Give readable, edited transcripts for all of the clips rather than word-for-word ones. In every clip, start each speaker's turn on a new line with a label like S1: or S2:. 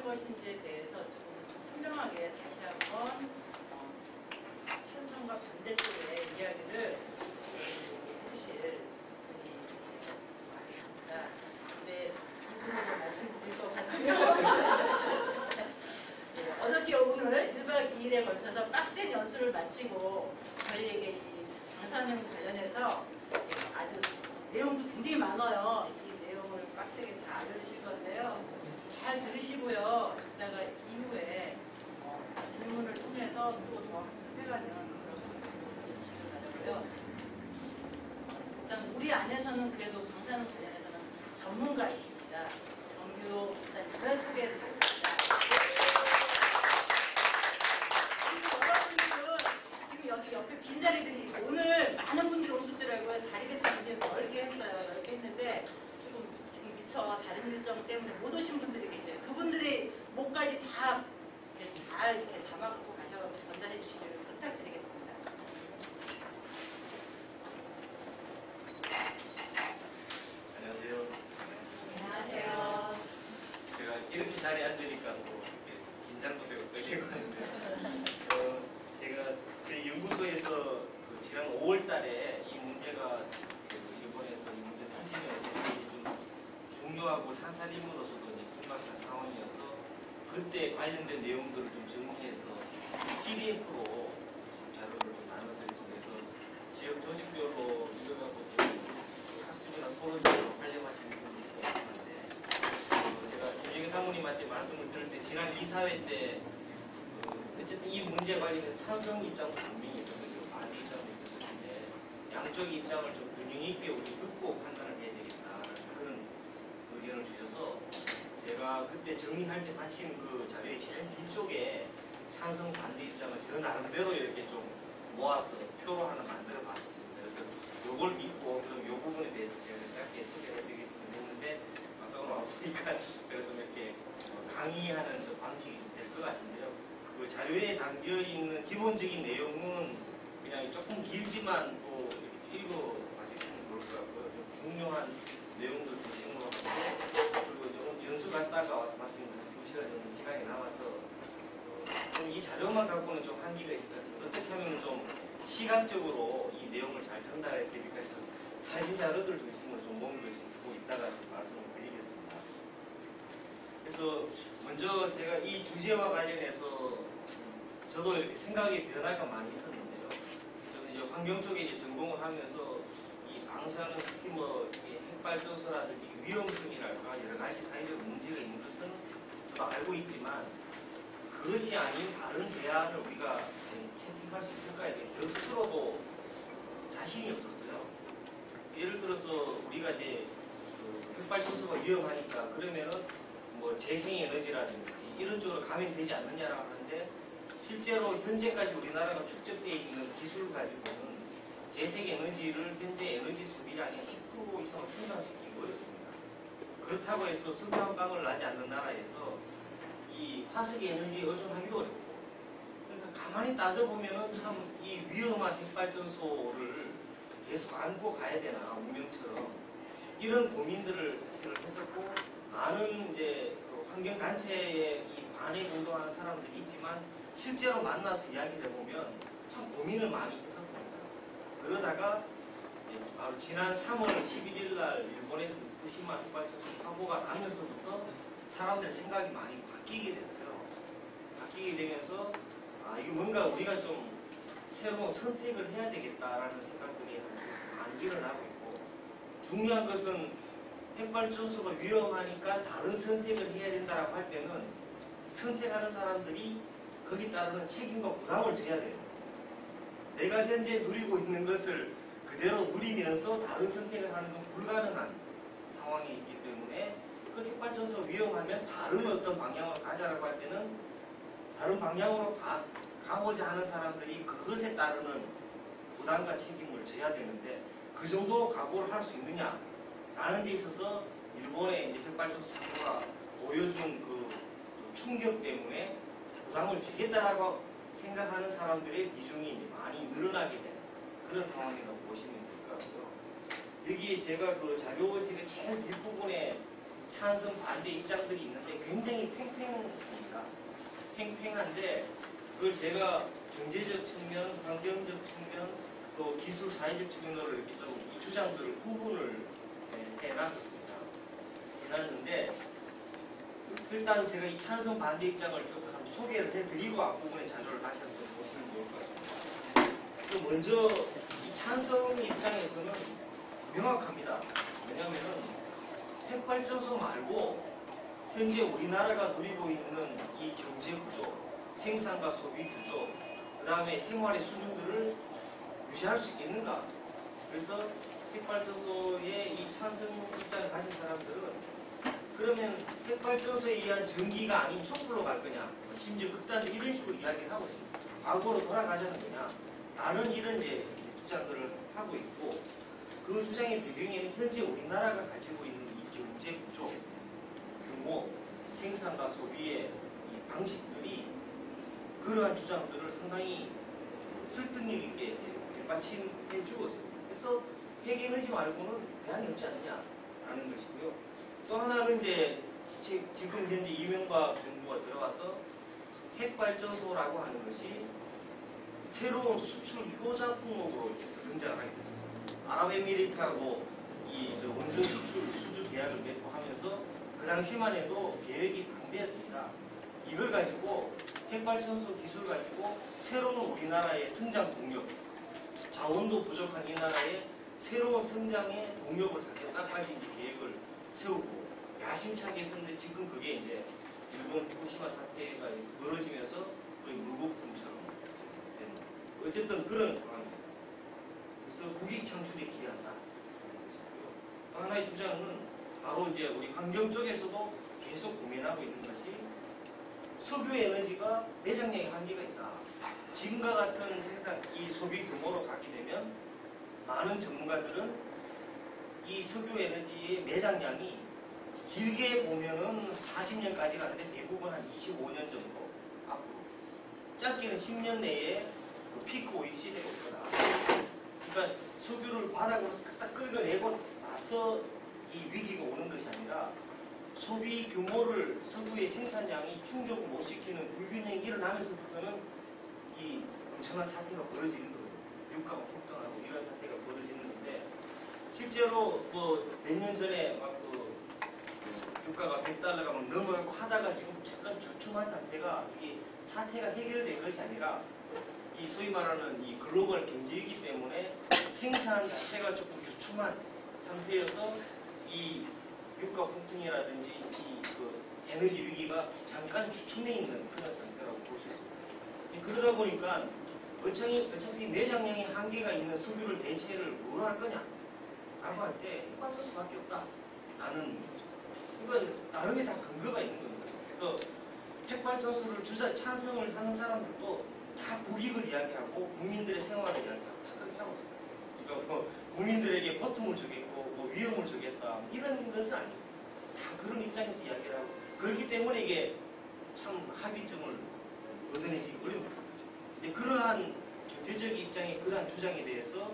S1: 것인지에 대해서 조금 선명하게 다시 한번 찬성과 반대 쪽의 이야기를 해주실 분이 있습니다. 근데 이분으로 말씀드릴 것 같은데요. 어저께 오늘 1박 2일에 걸쳐서 빡센 연수를 마치고 저희에게 이 방사능 관련해서 아주 내용도 굉장히 많아요. 이 내용을 빡세게 다 알려주실 건데요. 잘 들으시고요. 이따가 이후에 질문을 통해서 또 더 학습해가는 그런 방식을 가져고요. 일단 우리 안에서는 그래도 방사능 관련해서는 전문가이십니다. 정규 목사님을 소개해드리겠습니다. 여기 옆에 빈자리들이 오늘 많은 분들이 오실 줄 알고요. 자리를 참 굉장히 넓게 했어요. 넓게 했는데 조금 지금 미처 다른 일정 때문에 못 오신 분들이 계세요. 그분들이 목까지 다 잘 이렇게 담아갖고 가셔서 전달해 주시기를 부탁드리겠습니다.
S2: 안녕하세요.
S1: 안녕하세요.
S2: 제가 이렇게 자리에 앉으니까 또 긴장도 되고 떨리고 하는데 제가 저희 연구소에서 지난 5월 달에 이 문제가 일본에서 이 문제 탄신이 좀 중요하고 탄살림으로서도 긴박한 상황이어서 그때 관련된 내용들을 좀 정리해서 PDF로 자료를 좀 나눠드렸습니다. 그래서 지역 조직별로 이거 갖고 학습이나 토론으로 활용하시는 분들이 있는데 제가 조정희 사모님한테 말씀을 드릴 때 지난 이사회 때 어쨌든 이 문제 관련해서 찬성 입장도 분명히 있었고 반대 입장도 있었는데 양쪽의 입장을 좀 균형 있게 우리 듣고 판단을 해야 되겠다라는 그런 의견을 주셔서 제가 그때 정리할 때 마침 그 자료의 제일 뒤쪽에 찬성 반대 입장을 저 나름대로 이렇게 좀 모아서 표로 하나 만들어 봤었습니다. 그래서 요걸 믿고 그럼 요 부분에 대해서 제가 짧게 소개해 드리겠습니다 했는데 막상 와보니까 제가 좀 이렇게 강의하는 그 방식이 될 것 같은데요. 그 자료에 담겨있는 기본적인 내용은 그냥 조금 길지만 또 읽어봐주시면 좋을 것 같고요. 좀 중요한 내용들 좀 생각하고 그리고 좀 연수 갔다가 와서 마침 2시간 정도 시간이 남아서 좀 이 자료만 갖고는 좀 한계가 있을 것 같아요. 어떻게 하면 좀 시각적으로 이 내용을 잘 전달해 드릴까 해서 사진 자료들 중심으로 좀 모은 것이 쓰고 있다가 좀 말씀을 드리겠습니다. 그래서 먼저 제가 이 주제와 관련해서 저도 이렇게 생각의 변화가 많이 있었는데요. 저는 이제 환경 쪽에 이제 전공을 하면서 이 방사능 특히 뭐 핵발전소라든지 위험성이랄까 여러 가지 사회적 문제가 있는 것은 저도 알고 있지만 그것이 아닌 다른 대안을 우리가 채택할 수 있을까에 대해서 저 스스로도 자신이 없었어요. 예를 들어서 우리가 이제 그 핵발전소가 위험하니까 그러면은 뭐 재생에너지라든지 이런 쪽으로 가면 되지 않느냐라고 하는데 실제로 현재까지 우리나라가 축적되어 있는 기술을 가지고는 재생에너지를 현재 에너지 소비량의 10% 이상을 충당시키기 어렵습니다. 그렇다고 해서 석유 한 방울 나지 않는 나라에서 이 화석에너지에 의존하기도 어렵고 그러니까 가만히 따져보면은 참 이 위험한 핵발전소를 계속 안고 가야 되나 운명처럼 이런 고민들을 사실 했었고 많은 이제 그 환경단체에 이 반에 운동하는 사람들이 있지만 실제로 만나서 이야기를 해보면 참 고민을 많이 했었습니다. 그러다가 바로 지난 3월 11일 날 일본에서 후쿠시마 핵발전소 사고가 나면서부터 사람들의 생각이 많이 바뀌게 됐어요. 바뀌게 되면서 이거 뭔가 우리가 좀 새로운 선택을 해야 되겠다라는 생각들이 많이 일어나고 있고 중요한 것은 핵발전소가 위험하니까 다른 선택을 해야 된다고 할 때는 선택하는 사람들이 거기 따르는 책임과 부담을 져야 돼요. 내가 현재 누리고 있는 것을 그대로 누리면서 다른 선택을 하는 건 불가능한 상황이 있기 때문에 그 핵발전소 위험하면 다른 어떤 방향으로 가자라고 할 때는 다른 방향으로 가고자 하는 사람들이 그것에 따르는 부담과 책임을 져야 되는데 그 정도 각오를 할 수 있느냐 라는 데 있어서 일본의 이제 핵발전소 사고가 보여준 그 충격 때문에 부담을 지겠다라고 생각하는 사람들의 비중이 이제 많이 늘어나게 되는 그런 상황이라고 보시면 될 것 같고요. 여기 제가 그 자료집의 제일 뒷부분에 찬성 반대 입장들이 있는데 굉장히 팽팽합니다. 팽팽한데 그걸 제가 경제적 측면, 환경적 측면, 또 기술 사회적 측면으로 이렇게 좀 이 주장들을 구분을 해놨었습니다. 해놨는데 일단 제가 이 찬성 반대 입장을 쭉 한번 소개를 해드리고 앞부분에 자료를 다시 한번 보시면 좋을 것 같습니다. 그래서 먼저 이 찬성 입장에서는 명확합니다. 왜냐하면 핵발전소 말고 현재 우리나라가 누리고 있는 이 경제 구조, 생산과 소비 구조, 그 다음에 생활의 수준들을 유지할 수 있는가? 그래서 핵발전소의 이 찬성 입장을 가진 사람들은 그러면 핵발전소에 의한 전기가 아닌 촛불로 갈 거냐? 심지어 극단적 이런 식으로 이야기를 하고 있습니다. 과거로 돌아가자는 거냐? 라는 이런 이제 주장들을 하고 있고 그 주장의 배경에는 현재 우리나라가 가지고 있는 이 경제 구조, 규모, 생산과 소비의 이 방식들이 그러한 주장들을 상당히 설득력 있게 뒷받침해 주었습니다. 그래서 핵에너지 말고는 대안이 없지 않느냐라는 것이고요. 또 하나는 이제 지금 현재 이명박 정부가 들어와서 핵발전소라고 하는 것이 새로운 수출 효자 품목으로 등장을 하게 됐습니다. 아랍에미리트하고 이 원전 수출 수주 계약을 맺고 하면서 그 당시만 해도 계획이 반대했습니다. 이걸 가지고 핵발전소 기술 가지고 새로운 우리나라의 성장 동력, 자원도 부족한 이 나라의 새로운 성장의 동력을 상대까지 이제 계획을 세우고 야심차게 했었는데 지금 그게 이제 일본 후쿠시마 사태가 벌어지면서 거의 물거품처럼 된 어쨌든 그런 상황입니다. 그래서 국익 창출에 기여한다. 또 하나의 주장은 바로 이제 우리 환경 쪽에서도 계속 고민하고 있는 것이 석유 에너지가 매장량의 한계가 있다. 지금과 같은 생산, 이 소비 규모로 가게 되면 많은 전문가들은 이 석유 에너지의 매장량이 길게 보면은 40년까지 가는데 대부분 한 25년 정도 앞으로 짧게는 10년 내에 그 피크 오일 시대가 올 거다. 그러니까 석유를 바닥으로 싹싹 끌어내고 나서 이 위기가 오는 것이 아니라 소비 규모를 석유의 생산량이 충족을 못 시키는 불균형이 일어나면서부터는 이 엄청난 사태가 벌어지는 거예요. 유가가 폭등하고 이런 사태가 벌어지는 건데 실제로 뭐 몇 년 전에 막 유가가 100달러가 막 넘어가고 하다가 지금 약간 주춤한 상태가 이게 사태가 해결된 것이 아니라 이 소위 말하는 이 글로벌 경제이기 때문에 생산 자체가 조금 주춤한 상태여서 이 유가 폭등이라든지 이 에너지 위기가 잠깐 주춤해 있는 그런 상태라고 볼 수 있습니다. 그러다 보니까 어차피 매장량의 한계가 있는 석유를 대체를 뭘 할 거냐 라고 할 때 핵발전소밖에 없다 라는 거죠. 이건 나름의 다 근거가 있는 겁니다. 그래서 핵발전소를 찬성을 하는 사람들도 다 국익을 이야기하고 국민들의 생활을 이야기하고 다 그렇게 하고 있습니다. 그러니까 뭐 국민들에게 고통을 주겠고 뭐 위험을 주겠다 이런 것은 아닙니다. 다 그런 입장에서 이야기를 하고 그렇기 때문에 이게 참 합의점을 얻어내기 어려운 겁니다. 이제 그러한 경제적 입장의 그러한 주장에 대해서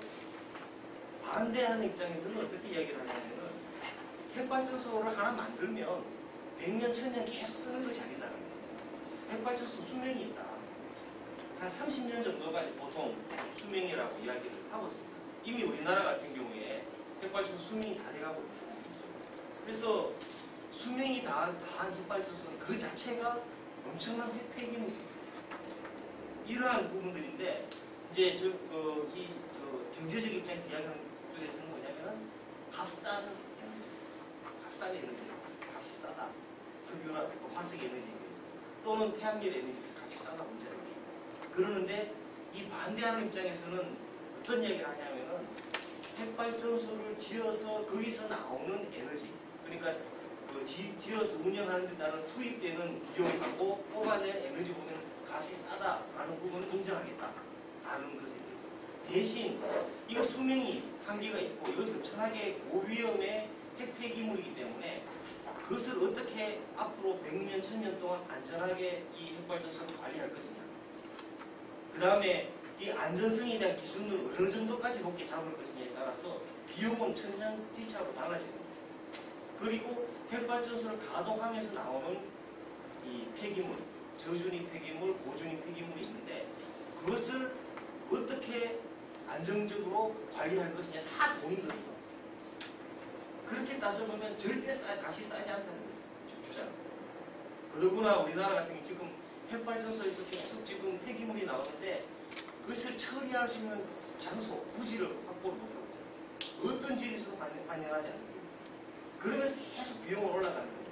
S2: 반대하는 입장에서는 어떻게 이야기를 하냐면은 핵발전소를 하나 만들면 100년, 1000년 계속 쓰는 것이 아니라는 거예요. 핵발전소 수명이 있다. 한 30년 정도가 보통 수명이라고 이야기를 하고 있습니다. 이미 우리나라 같은 경우에 핵발전소 수명이 다 돼가고 있는 거죠. 그래서 수명이 다한 핵발전소는 그 자체가 엄청난 핵폐기물입니다. 이러한 부분들인데 이제 경제적 입장에서 이야기하는 쪽에서는 뭐냐면 값싼 에너지, 값싼 에너지, 값이 싸다. 석유나 화석 에너지에 비해서 또는 태양열 에너지 값이 싸다 문제는 그러는데 이 반대하는 입장에서는 어떤 이야기를 하냐면은 핵발전소를 지어서 거기서 나오는 에너지 그러니까 지어서 운영하는 데 따른 투입되는 비용하고 뽑아낸 에너지 보면 값이 싸다라는 부분은 인정하겠다라는 것에 대해서 대신 이거 수명이 한계가 있고 이것은 엄청나게 고위험의 핵폐기물이기 때문에 그것을 어떻게 앞으로 100년, 1000년 동안 안전하게 이 핵발전소를 관리할 것이냐 그 다음에 이 안전성에 대한 기준을 어느 정도까지 높게 잡을 것이냐에 따라서 비용은 천장지차로 달라집니다. 그리고 핵발전소를 가동하면서 나오는 이 폐기물, 저준위 폐기물, 고준위 폐기물이 있는데 그것을 어떻게 안정적으로 관리할 것이냐 다 돈이거든요. 그렇게 따져보면 절대 값이 싸지 않다는 주장. 더더구나 우리나라 같은 경우 지금 핵발전소에서 계속 지금 폐기물이 나오는데 그것을 처리할 수 있는 장소, 부지를 확보를 못하고 있어요. 어떤 지리에서도 반영하지 않는 거예요. 그러면서 계속 비용은 올라가는 거예요.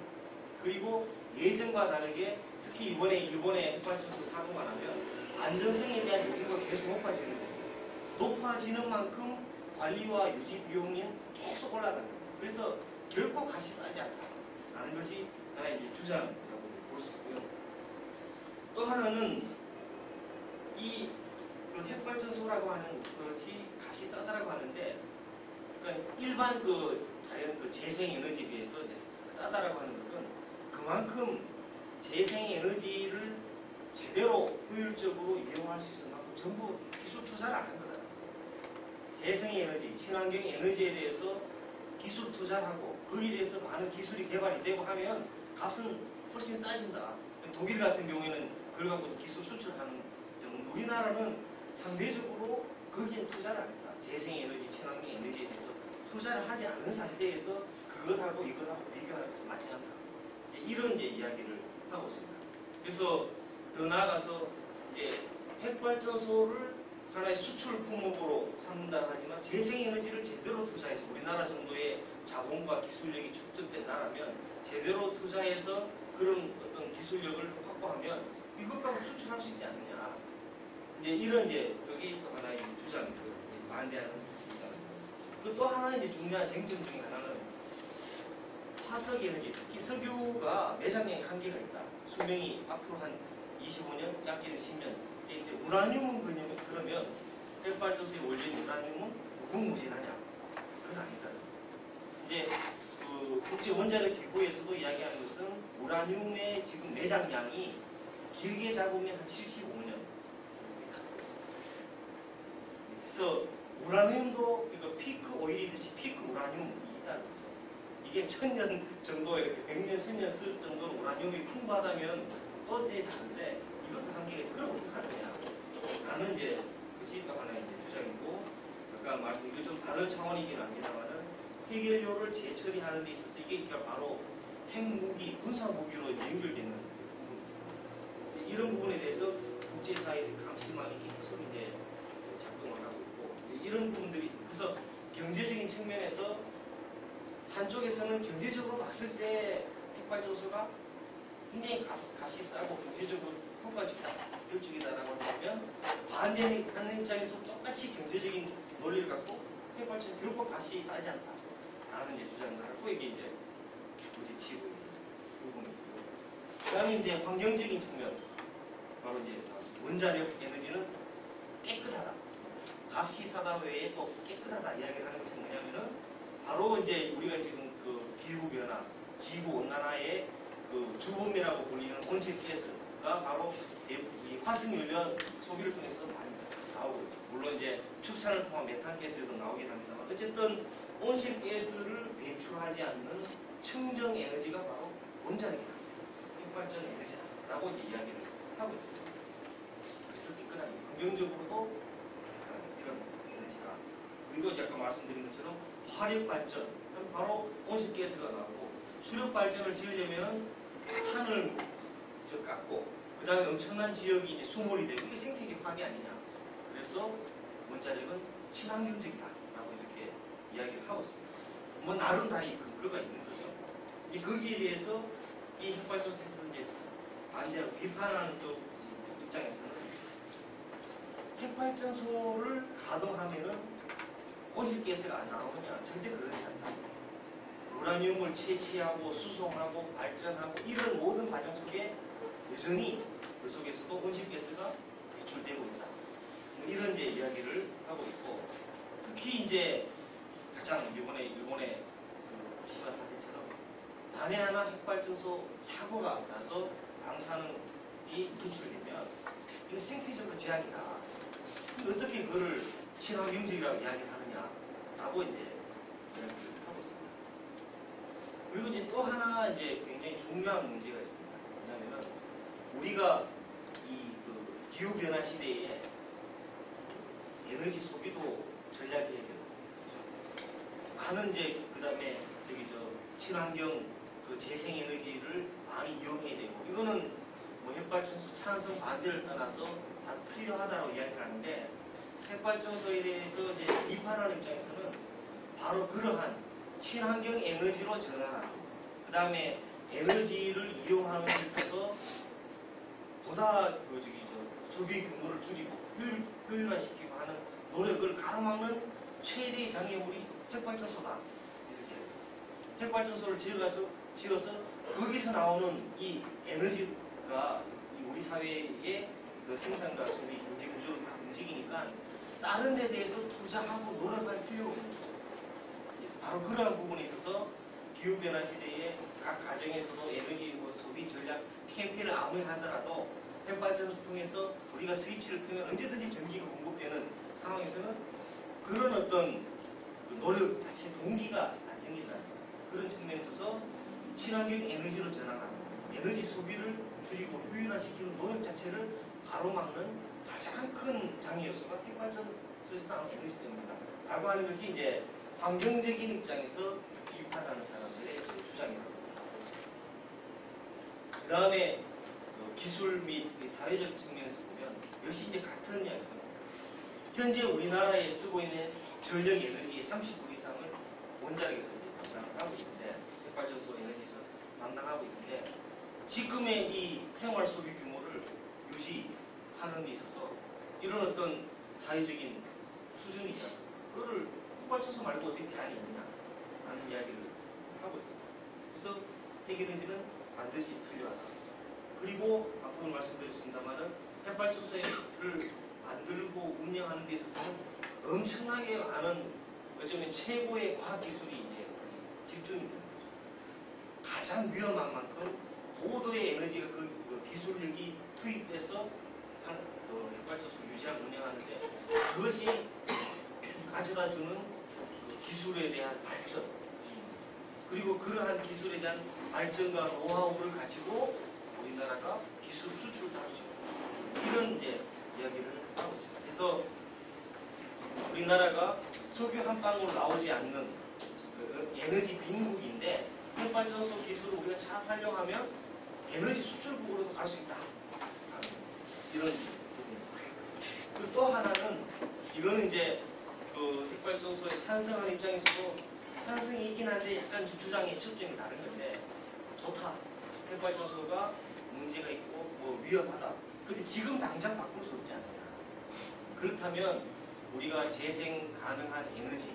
S2: 그리고 예전과 다르게 특히 이번에 일본의 핵발전소 사고가 나면 안전성에 대한 요구가 계속 높아지는 거예요. 높아지는 만큼 관리와 유지 비용이 계속 올라가는 거예요. 그래서 결코 값이 싸지 않다라는 것이 하나의 이제 주장이라고 볼 수 있고요. 또 하나는 이 그 핵발전소라고 하는 것이 값이 싸다라고 하는데, 그러니까 일반 그 자연 그 재생 에너지에 비해서 싸다라고 하는 것은 그만큼 재생 에너지를 제대로 효율적으로 이용할 수 있을 만큼 전부 기술 투자를 안 한 거다. 재생 에너지, 친환경 에너지에 대해서 기술 투자를 하고 거기에 대해서 많은 기술이 개발이 되고 하면 값은 훨씬 싸진다. 독일 같은 경우에는 그걸 갖고 기술 수출하는 점, 우리나라는 상대적으로 거기에 투자를 안 한다. 재생에너지, 친환경 에너지에 대해서 투자를 하지 않은 상태에서 그것하고 이것하고 비교하면서 맞지 않다. 이런 이제 이야기를 하고 있습니다. 그래서 더 나아가서 이제 핵발전소를 하나의 수출 품목으로 삼는다 하지만 재생에너지를 제대로 투자해서 우리나라 정도의 자본과 기술력이 축적된다면 제대로 투자해서 그런 어떤 기술력을 확보하면 이것 갖고 수출할 수 있지 않느냐. 이제 이런 이제 쪽이 또 하나의 주장이고요. 반대하는 입장에서. 그리고 또 하나 이제 중요한 쟁점 중에 하나는 화석 에너지, 특히 석유가 매장량이 한계가 있다. 수명이 앞으로 한 25년, 짧게는 10년. 근데 우라늄은 그러면 핵발전소에 올린 우라늄은 무궁무진하냐? 그건 아니다. 이제 그 국제 원자력 기구에서도 이야기하는 것은 우라늄의 지금 매장량이 길게 잡으면 한 75년. 그래서 우라늄도 그러니까 피크 오일이듯이 피크 우라늄이 있다는 거죠. 이게 1000년 정도 이렇게 100년, 1000년 쓸 정도로 우라늄이 풍부하다면 또 이제 다른데 이것도 한계가 있고 그럼 어떻게 할 거냐? 라는 이제 것이 또 하나의 이제 주장이고 아까 말씀 이게 좀 다른 차원이긴 합니다만은 핵연료를 재처리하는 데 있어서 이게 바로 핵무기, 군사무기로 연결되는 부분이 있습니다. 이런 부분에 대해서 국제사회에서 감시망이 계속 이제 작동을 하고 있고 이런 부분들이 있습니다. 그래서 경제적인 측면에서 한쪽에서는 경제적으로 봤을 때 핵발전소가 굉장히 값이 싸고 경제적으로 효과적이다, 효율적이다라고 한다면 반대하는 입장에서 똑같이 경제적인 논리를 갖고 핵발전소 결코 값이 싸지 않다라는 이제 주장을 하고 이게 이제 부딪히고 있는 부분이고요. 그다음에 이제 환경적인 측면, 바로 이제 원자력 에너지는 깨끗하다. 값이 싸다 외에 또 깨끗하다 이야기를 하는 것이 뭐냐면은 바로 이제 우리가 지금 그 기후 변화, 지구 온난화의 그 주범이라고 불리는 온실가스가 바로 이 화석연료 소비를 통해서 많이 나오고 있죠. 물론 이제 축산을 통한 메탄가스도 나오긴 합니다만 어쨌든 온실가스를 배출하지 않는 청정 에너지가 바로 원자력이다. 핵발전 에너지다라고 이제 이야기를 하고 있습니다. 그래서 깨끗한 환경적으로도 깨끗한 이런 에너지다. 그리고 아까 말씀드린 것처럼 화력발전, 바로 온실가스가 나오고 수력발전을 지으려면 산을 깎고 그 다음에 엄청난 지역이 이제 수몰이 되고 이게 생태계 파괴 아니냐. 그래서 원자력은 친환경적이다라고 이렇게 이야기를 하고 있습니다. 뭐 나름 다 이 근거가 있는 거죠. 거기에 대해서 이 핵발전소에서 이제 반대하고 비판하는 쪽 입장에서는 핵발전소를 가동하면은 온실가스가 안 나오느냐? 절대 그렇지 않다. 우라늄을 채취하고 수송하고 발전하고 이런 모든 과정 속에 여전히 그 속에서도 온실가스가 배출되고 있다. 이런 이제 이야기를 하고 있고 특히 이제 가장 이번에 일본의 그 후쿠시마 사태처럼 만에 하나 핵발전소 사고가 나서 방사능이 노출되면 이거 생태적으로 재앙이다. 어떻게 그거를 친환경적이라고 이야기를 하느냐라고 이제 이야기를 하고 있습니다. 그리고 이제 또 하나 이제 굉장히 중요한 문제가 있습니다. 뭐냐면은 우리가 그 기후 변화 시대에 에너지 소비도 전략해야 되고, 그렇죠? 많은 이제 그다음에 저기 친환경 그 재생 에너지를 많이 이용해야 되고, 이거는 뭐 핵발전소 찬성 반대를 떠나서 다 필요하다고 이야기를 하는데, 핵발전소에 대해서 이제 비판하는 입장에서는 바로 그러한 친환경 에너지로 전환하고, 그 다음에 에너지를 이용하는 데 있어서 보다 소비 규모를 줄이고 효율화시키고 하는 노력을 가로막는 최대의 장애물이 핵발전소다. 이렇게 핵발전소를 지어서 거기서 나오는 이 에너지가 우리 사회의 그 생산과 소비 경제 구조를 움직이니까 다른 데 대해서 투자하고 노력할 필요가 없는 거죠. 바로 그러한 부분에 있어서 기후변화 시대에 각 가정에서도 에너지 소비 전략 캠페인을 아무리 하더라도 핵발전소를 통해서 우리가 스위치를 켜면 언제든지 전기가 공급되는 상황에서는 그런 어떤 그 노력 자체 동기가 안 생긴다는 그런 측면에 있어서 친환경 에너지로 전환하고 에너지 소비를 줄이고 효율화시키는 노력 자체를 가로막는 가장 큰 장애 요소가 핵발전소에서 나오는 에너지 때문이다 라고 하는 것이 이제 환경적인 입장에서 비판하는 사람들의 주장이라고 볼 수 있습니다. 그 다음에 기술 및 사회적 측면에서 보면 역시 이제 같은 이야기죠. 현재 우리나라에 쓰고 있는 전력 에너지의 30% 이상을 원자력에서 담당하고 있는데, 핵발전소 에너지에서 담당하고 있는데, 지금의 이 생활 소비 규모를 유지하는 데 있어서 이런 어떤 사회적인 수준이 있어서 그거를 핵발전소 말고 어떻게 대안이 있느냐 하는 이야기를 하고 있습니다. 그래서 핵에너지는 반드시 필요하다. 그리고 앞으로 말씀드렸습니다만은 핵발전소를 만들고 운영하는 데 있어서는 엄청나게 많은 어쩌면 최고의 과학기술이 이제 집중이 되는 거죠. 가장 위험한 만큼 고도의 에너지가 그 기술력이 투입돼서 핵발전소 유지하고 운영하는데, 그것이 가져다주는 그 기술에 대한 발전, 그리고 그러한 기술에 대한 발전과 노하우를 가지고 우리나라가 기술 수출도 할 수 있고, 이런 이제 이야기를 하고 있습니다. 그래서 우리나라가 석유 한 방울 나오지 않는 에너지 빈국인데, 핵발전소 기술을 우리가 잘 활용하면 에너지 수출국으로도 갈 수 있다. 이런 부분입니다. 그리고 또 하나는, 이거는 이제 그 핵발전소에 찬성하는 입장에서도 찬성이긴 한데 약간 주장의 측정이 다른 건데, 좋다. 핵발전소가 문제가 있고 뭐 위험하다. 근데 지금 당장 바꿀 수 없지 않느냐. 그렇다면 우리가 재생 가능한 에너지,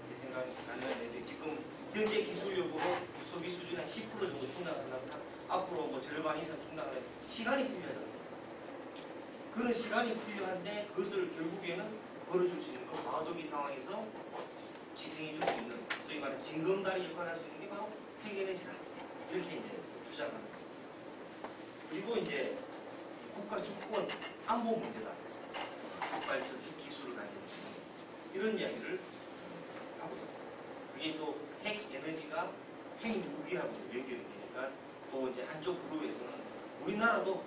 S2: 재생 가능한 에너지, 지금 현재 기술력으로 소비 수준이 한 10% 정도 충당한다면 앞으로 뭐 절반 이상 충당하는 시간이 필요하지 않습니까? 그런 시간이 필요한데, 그것을 결국에는 벌어줄 수 있는 건 과도기 상황에서 진행해 줄 수 있는, 소위 말하는 징검다리 역할을 할 수 있는 게 바로 핵에너지다. 이렇게 이제 주장합니다. 그리고 이제 국가 주권 안보 문제다. 핵발전 기술을 가지고 이런 이야기를 하고 있습니다. 그게 또 핵에너지가 핵무기하고 연결이 되니까, 또 이제 한쪽 그룹에서는 우리나라도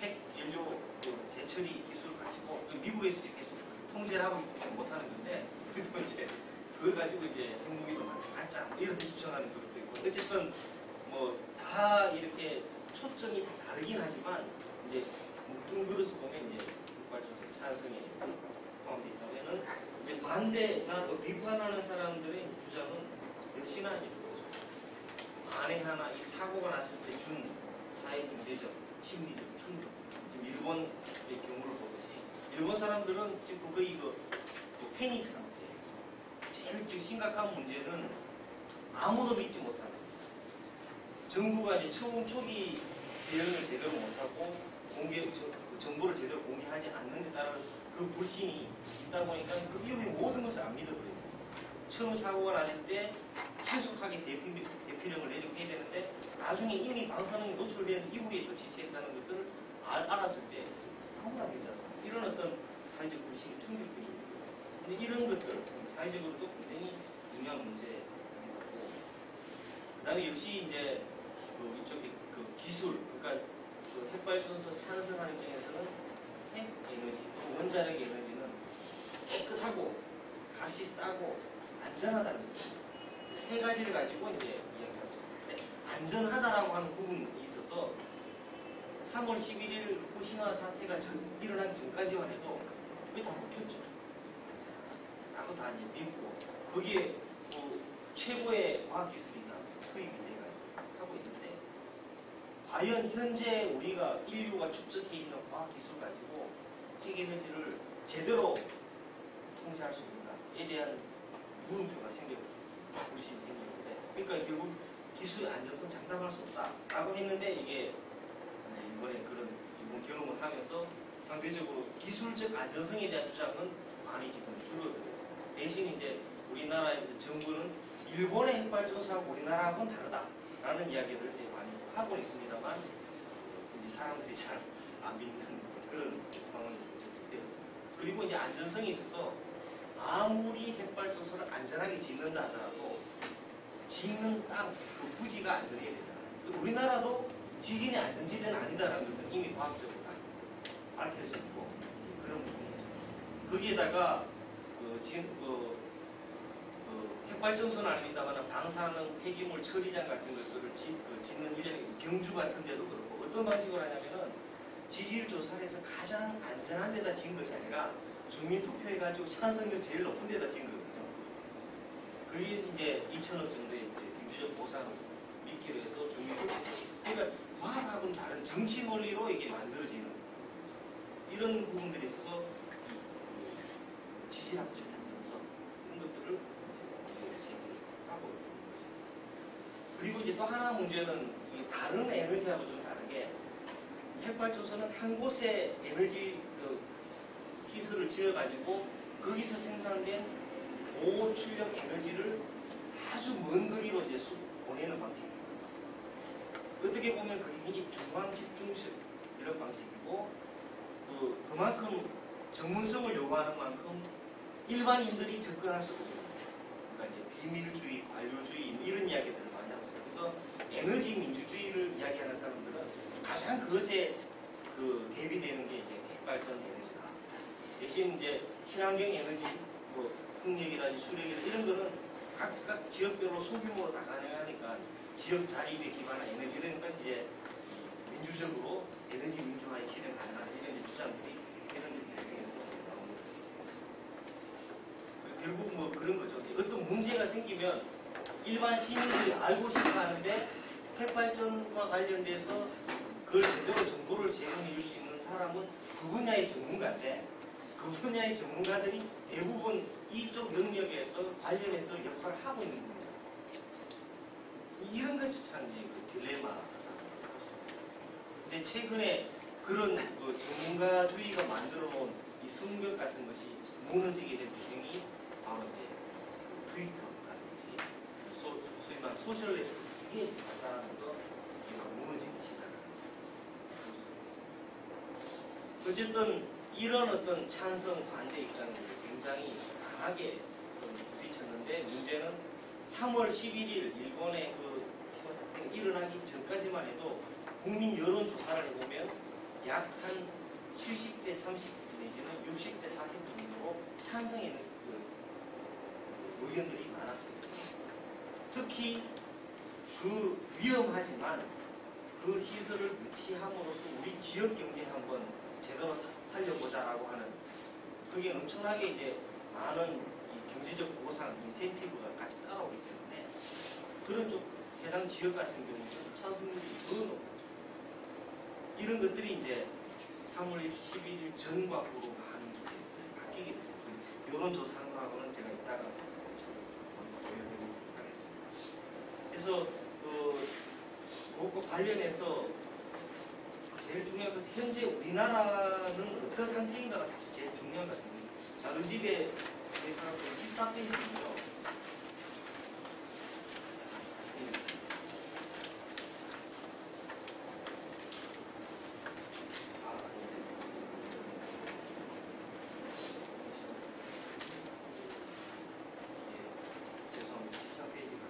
S2: 핵연료 재처리 기술을 가지고 미국에서 이제 계속 통제를 하고 있기 때문에 못하는 건데, 그래도 이제 그걸 가지고 이제 핵무기도 만들자 이런 데 주장하는 그룹도 있고, 어쨌든 뭐 다 이렇게 초점이 다르긴 하지만 이제 뭉뚱그려서 보면 이제 핵발전소 찬성에 포함되어 있다면, 이제 반대나 또 비판하는 사람들의 주장은 역시나 이제 만에 하나 이 사고가 났을 때 준 사회 경제적 심리적 충격, 지금 일본의 경우를 보듯이 일본 사람들은 지금 거의 패닉 상태예요. 제일 지금 심각한 문제는 아무도 믿지 못하는 거죠. 정부가 이제 처음 초기 대응을 제대로 못하고 정보를 제대로 공개하지 않는 데 따른 그 불신이 있다 보니까 그 이후에 모든 것을 안 믿어버려요. 처음 사고가 났을 때 신속하게 대피령을 내리고 해야 되는데, 나중에 이미 방사능이 노출된 이후에 조치 취했다는 것을 알았을 때 아무도 안 믿지 않습니까? 이런 어떤 사회적 불신이 충격들이 있는 거예요. 근데 이런 것들 사회적으로도 굉장히 중요한 문제인 것 같고, 그다음에 역시 이제 그 이쪽에 그 기술, 그러니까 그 핵발전소 찬성하는 입장에서는 핵 에너지, 또 원자력 에너지는 깨끗하고 값이 싸고 안전하다는 거죠. 세 가지를 가지고 이제 이야기하고 있습니다. 안전하다라고 하는 부분이 있어서 3월 11일 후쿠시마 사태가 일어나기 전까지만 해도 그게 다 먹혔죠. 라고 다 이제 믿고 거기에 뭐 최고의 과학기술이 다 투입이 돼가지고 하고 있는데 과연 현재 우리가 인류가 축적해 있는 과학기술 가지고 핵에너지를 제대로 통제할 수 있는가에 대한 물음표가 불신이 생기는데 그러니까 결국 기술 안정성 장담할 수 없다라고 했는데 이게 이번에 그런 이번 경험을 하면서 상대적으로 기술적 안전성에 대한 주장은 많이 지금 줄어들고 있습니다. 대신 이제 우리나라의 정부는 일본의 핵발전소하고 우리나라하고는 다르다라는 이야기를 이제 많이 하고 있습니다만 이제 사람들이 잘 안 믿는 그런 상황이 되었습니다. 그리고 이제 안전성에 있어서 아무리 핵발전소를 안전하게 짓는다 하더라도 짓는 땅, 그 부지가 안전해야 되잖아요. 우리나라도 지진의 안전지대는 아니다라는 것은 이미 과학적으로 다 밝혀져 있고 그런 부분이죠. 거기에다가 핵발전소는 아닙니다만 방사능 폐기물 처리장 같은 것들을 짓는 일련의 경주 같은 데도 그렇고 어떤 방식으로 하냐면은 지질 조사를 해서 가장 안전한 데다 지은 것이 아니라 주민투표해가지고 찬성률 제일 높은 데다 지은 거거든요. 그게 이제 2천억 정도의 이제 경제적 보상을 믿기로 해서 주민투표. 그러니까 과학하고는 다른 정치 논리로 이게 만들어지는 이런 부분들에 있어서 이 지질학적 안전성 이런 것들을 제기를 하고 있는 것입니다. 그리고 이제 또 하나 문제는 이 다른 에너지하고 좀 다르게 핵발전소는 한 곳에 에너지 시설을 지어가지고 거기서 생산된 고출력 에너지를 아주 먼 거리로 이제 보내는 방식입니다. 어떻게 보면 그게 굉장히 중앙 집중식 이런 방식이고 그만큼 전문성을 요구하는 만큼 일반인들이 접근할 수 없는 그러니까 이제 비밀주의, 관료주의 이런 이야기들을 많이 하고 있어요. 그래서 에너지 민주주의를 이야기하는 사람들은 가장 그것에 대비되는 게 이제 핵발전 에너지다. 대신 이제 친환경 에너지, 뭐 풍력이라든지 수력이라든지 이런 거는 각각 지역별로 소규모로 다 가능하니까 지역 자립에 기반한 에너지 이러니까 이제 민주적으로 에너지 민주화의 실현 가능한 이런 주장들이 이런 배경에서 나오는 거죠. 결국 뭐 그런 거죠. 어떤 문제가 생기면 일반 시민들이 알고 싶어 하는데 핵발전과 관련돼서 그걸 제대로 정보를 제공해 줄 수 있는 사람은 그 분야의 전문가인데 그 분야의 전문가들이 대부분 이쪽 영역에서 관련해서 역할을 하고 있는 겁니다. 이런 것이 참 딜레마라고 할 수 있습니다. 근데 최근에 그런 전문가주의가 만들어 놓은 이 성벽 같은 것이 무너지게 된 배경이 바로 이제 트위터라든지 소위 말하는 소셜 네트워크에 나타나면서 무너지기 시작합니다. 어쨌든 이런 어떤 찬성 반대 입장이 굉장히 강하게 부딪혔는데 문제는 3월 11일 일본의 그 사태가 일어나기 전까지만 해도 국민 여론조사를 해보면 약 한 70대 30 내지는 60대 40 정도로 찬성하는 의견들이 많았습니다. 특히 그 위험하지만 그 시설을 유치함으로써 우리 지역 경제 한번 제대로 살려보자라고 하는 그게 엄청나게 이제 많은 이 경제적 보상, 인센티브가 같이 따라오기 때문에 그런 쪽 해당 지역 같은 경우는 찬성률이 더 높았죠. 이런 것들이 이제 3월 11일 전과 후로 많이 바뀌게 됐습니다. 여론조사하는 거하고는 제가 이따가 보여드리도록 하겠습니다. 그래서 그것과 관련해서 제일 중요한 것은 현재 우리나라는 어떤 상태인가가 사실 제일 중요한 것 같습니다. 자료집에 대해서 14페이지인데요. 죄송합니다. 14페이지가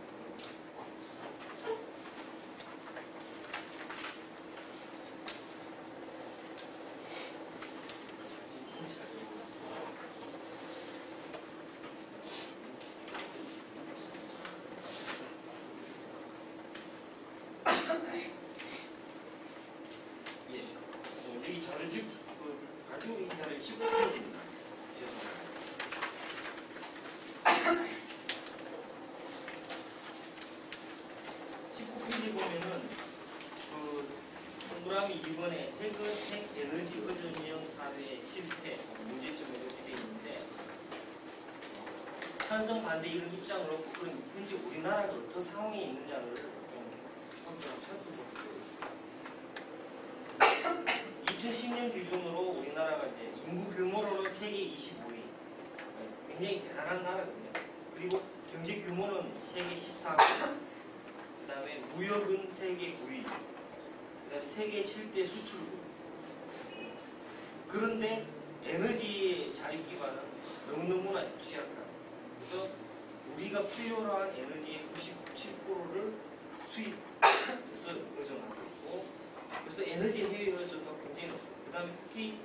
S2: 가지고 계신 자료에 19페이지입니다. 19페이지 보면은 동그라미 2번에 핵 에너지 의존형 사회의 실태, 문제점이 이렇게 되어 있는데 찬성 반대 이런 입장을 놓고 그런 현재 우리나라가 어떤 상황에 있느냐를 좀 살펴보고 2010년 기준으로 우리나라가 이제 인구 규모로는 세계 25위, 굉장히 대단한 나라거든요. 그리고 경제 규모는 세계 14위, 그 다음에 무역은 세계 9위, 세계 7대 수출국. 그런데 에너지 자립 기반은 너무너무나 취약하다. 그래서 우리가 필요로 한 에너지의 97%를 수입에서 의존하고 있고, 그래서 에너지 해외 의존도가 굉장히 높습니다. 그 다음에 특히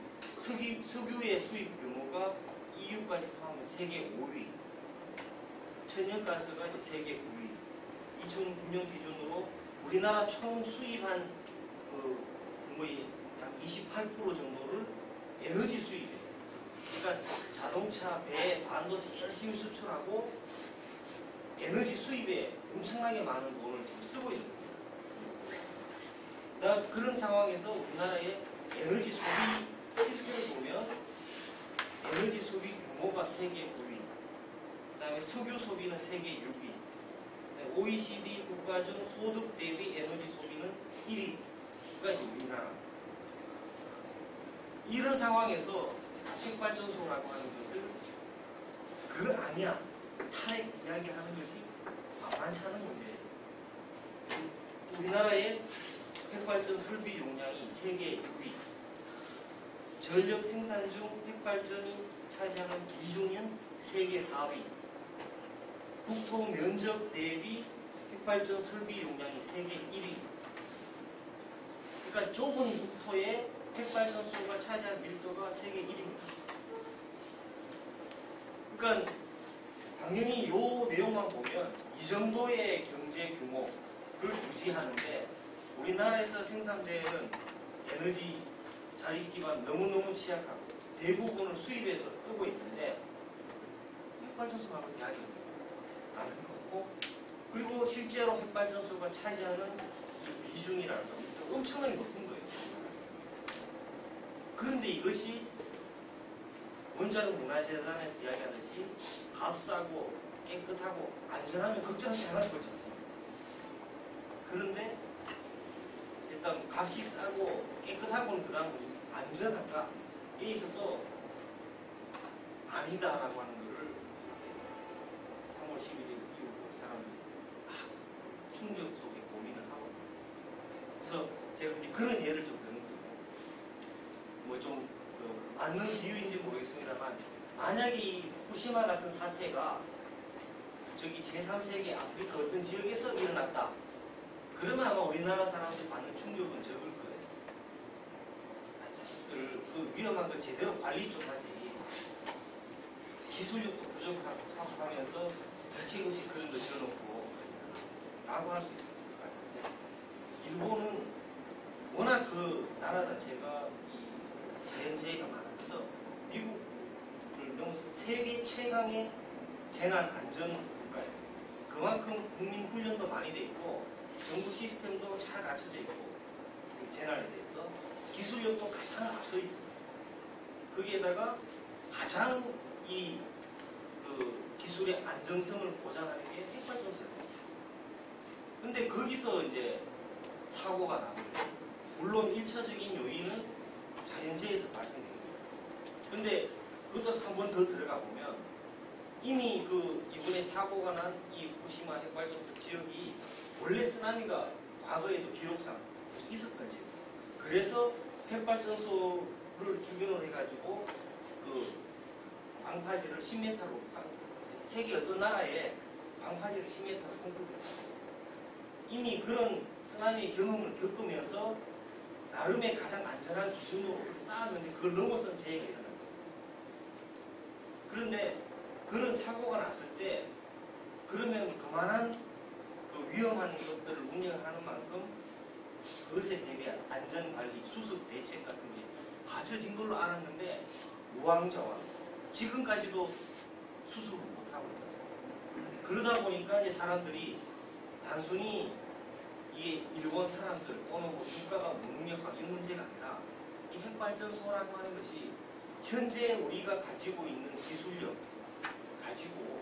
S2: 석유의 수입 규모가 EU까지 포함하면 세계 5위, 천연가스가 이제 세계 9위. 2009년 기준으로 우리나라 총 수입한 규모의 약 28% 정도를 에너지 수입이에요. 그러니까 자동차, 배, 반도체 열심히 수출하고 에너지 수입에 엄청나게 많은 돈을 지금 쓰고 있는 거예요. 그런 상황에서 우리나라의 에너지 소비 실태를 보면 에너지 소비 규모가 세계 9위, 그 다음에 석유 소비는 세계 6위, OECD 국가 중 소득 대비 에너지 소비는 1위가 이제 우리나라. 이런 상황에서 핵발전소라고 하는 것을 그거 아니야, 탄핵 이야기하는 것이 만만치 않은 문제예요. 우리나라의 핵발전 설비 용량이 세계 6위, 전력 생산 중 핵발전이 차지하는 비중은 세계 4위, 국토 면적 대비 핵발전 설비 용량이 세계 1위. 그러니까 좁은 국토에 핵발전소가 차지한 밀도가 세계 1위입니다. 그러니까 당연히 이 내용만 보면 이 정도의 경제 규모를 유지하는데 우리나라에서 생산되는 에너지 자립 기반 너무너무 취약하고 대부분을 수입해서 쓰고 있는데 핵발전소만큼 대안이 없는 거고, 그리고 실제로 핵발전소가 차지하는 이 비중이라는 건 엄청나게 높은 거예요. 그런데 이것이 원자력 문화재단에서 이야기하듯이 값싸고 깨끗하고 안전하면 걱정하지 않아도 그렇지 않습니까? 그런데 일단 값이 싸고 깨끗하고는 그 다음 안전한가? 에 있어서 아니다라고 하는 것을 3월 11일 이후로 사람들이 충격 속에 고민을 하고 있습니다. 그래서 제가 이제 그런 예를 좀 드는 거고, 뭐 좀 맞는 비유인지 모르겠습니다만, 만약에 이 후쿠시마 같은 사태가 저기 제3세계 아프리카 어떤 지역에서 일어났다. 그러면 아마 우리나라 사람들이 받는 충격은 적을 거예요. 그 위험한 걸 제대로 관리 좀 하지. 기술력도 부족하고 하면서 대책 없이 그런 거 지어놓고 라고 할 수 있습니다. 일본은 워낙 그 나라 자체가 이 자연재해가 많아요. 그래서 미국을 넘어서 세계 최강의 재난 안전 국가예요. 그만큼 국민 훈련도 많이 돼 있고 정부 시스템도 잘 갖춰져 있고 재난에 대해서 기술력도 가장 앞서 있습니다. 거기에다가 가장 이 기술의 안정성을 보장하는 게 핵발전소였습니다. 근데 거기서 이제 사고가 나거든요. 물론 1차적인 요인은 자연재해에서 발생됩니다. 근데 그것도 한 번 더 들어가 보면 이미 이번에 사고가 난 이 후쿠시마 핵발전소 지역이 원래 쓰나미가 과거에도 기록상 있었던 지역. 그래서 핵발전소를 주변으로 해가지고 방파제를 10m로 세계 어떤 나라에 방파제를 10m로 공급을 했었어요. 이미 그런 쓰나미 경험을 겪으면서 나름의 가장 안전한 기준으로 쌓았는데 그걸 넘어선 재해가 일어난 거예요. 그런데 그런 사고가 났을 때 그러면 그만한 위험한 것들을 운영을 하는 만큼 그것에 대비한 안전관리, 수습 대책 같은 게 받쳐진 걸로 알았는데 우왕좌왕 지금까지도 수습을 못하고 있었어요. 그러다 보니까 이제 사람들이 단순히 이게 일본 사람들 또는 뭐 국가가 무능력한 이 문제가 아니라 이 핵발전소라고 하는 것이 현재 우리가 가지고 있는 기술력 가지고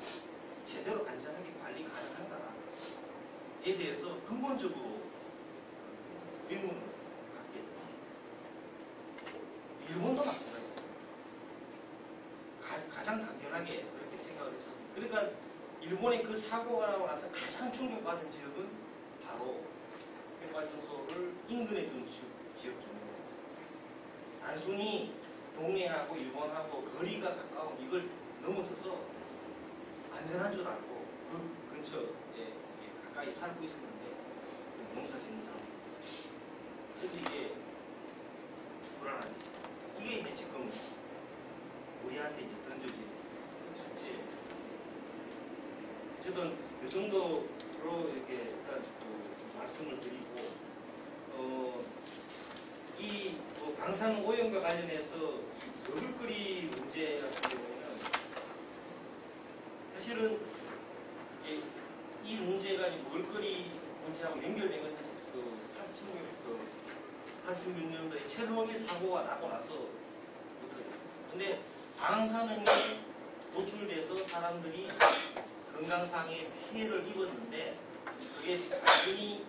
S2: 제대로 안전하게 관리 가능한가에 대해서 근본적으로 의문을 갖게 됩니다. 일본도 마찬가지입니다. 가장 당연하게 그렇게 생각을 했습니다. 그러니까 일본의 그 사고가 나고 나서 가장 충격받은 지역은 바로 핵발전소를 인근에 둔 지역 중입니다. 단순히 동해하고 일본하고 거리가 가까운 이걸 넘어서서 안전한 줄 알고 그 근처에 가까이 살고 있었는데 농사 짓는 사람들 그래서 이게 불안하지. 이게 이제 지금 우리한테 이제 던져진 숙제였습니다. 어쨌든 이 정도로 이렇게 일단 그 말씀을 드리고 이 뭐 방사능 오염과 관련해서 이 먹을거리 문제 같은 경우에는 사실은 이 문제가 먹을거리 문제하고 연결된 것은 그 1986년도에 체르노빌 사고가 나고 나서부터 했습니다. 근데 방사능이 노출돼서 사람들이 건강상의 피해를 입었는데 그게 단순히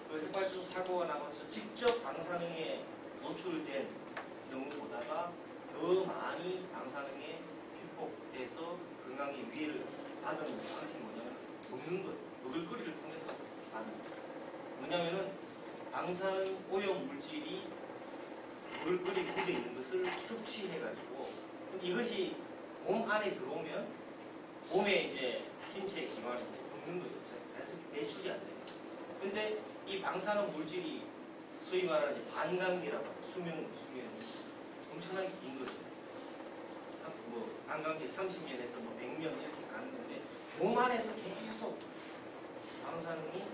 S2: 그 핵발전소 사고가 나면서 직접 방사능에 노출된 경우보다가 더 많이 방사능에 피폭돼서 건강에 위해를 받은 방식이 뭐냐면 먹는 것, 먹을거리를 통해서 받는 것. 뭐냐면은 방사능 오염 물질이 먹을거리에 묻어 있는 것을 섭취해가지고 이것이 몸 안에 들어오면 몸에 이제 신체 기관에 붙는 거죠. 자연스럽게 배출이 안 됩니다. 근데 이 방사능 물질이 소위 말하는 반감기라고 하죠. 수명이 엄청나게 긴 거죠. 뭐 반감기 30년에서 뭐 100년 이렇게 가는 건데 몸 안에서 계속 방사능이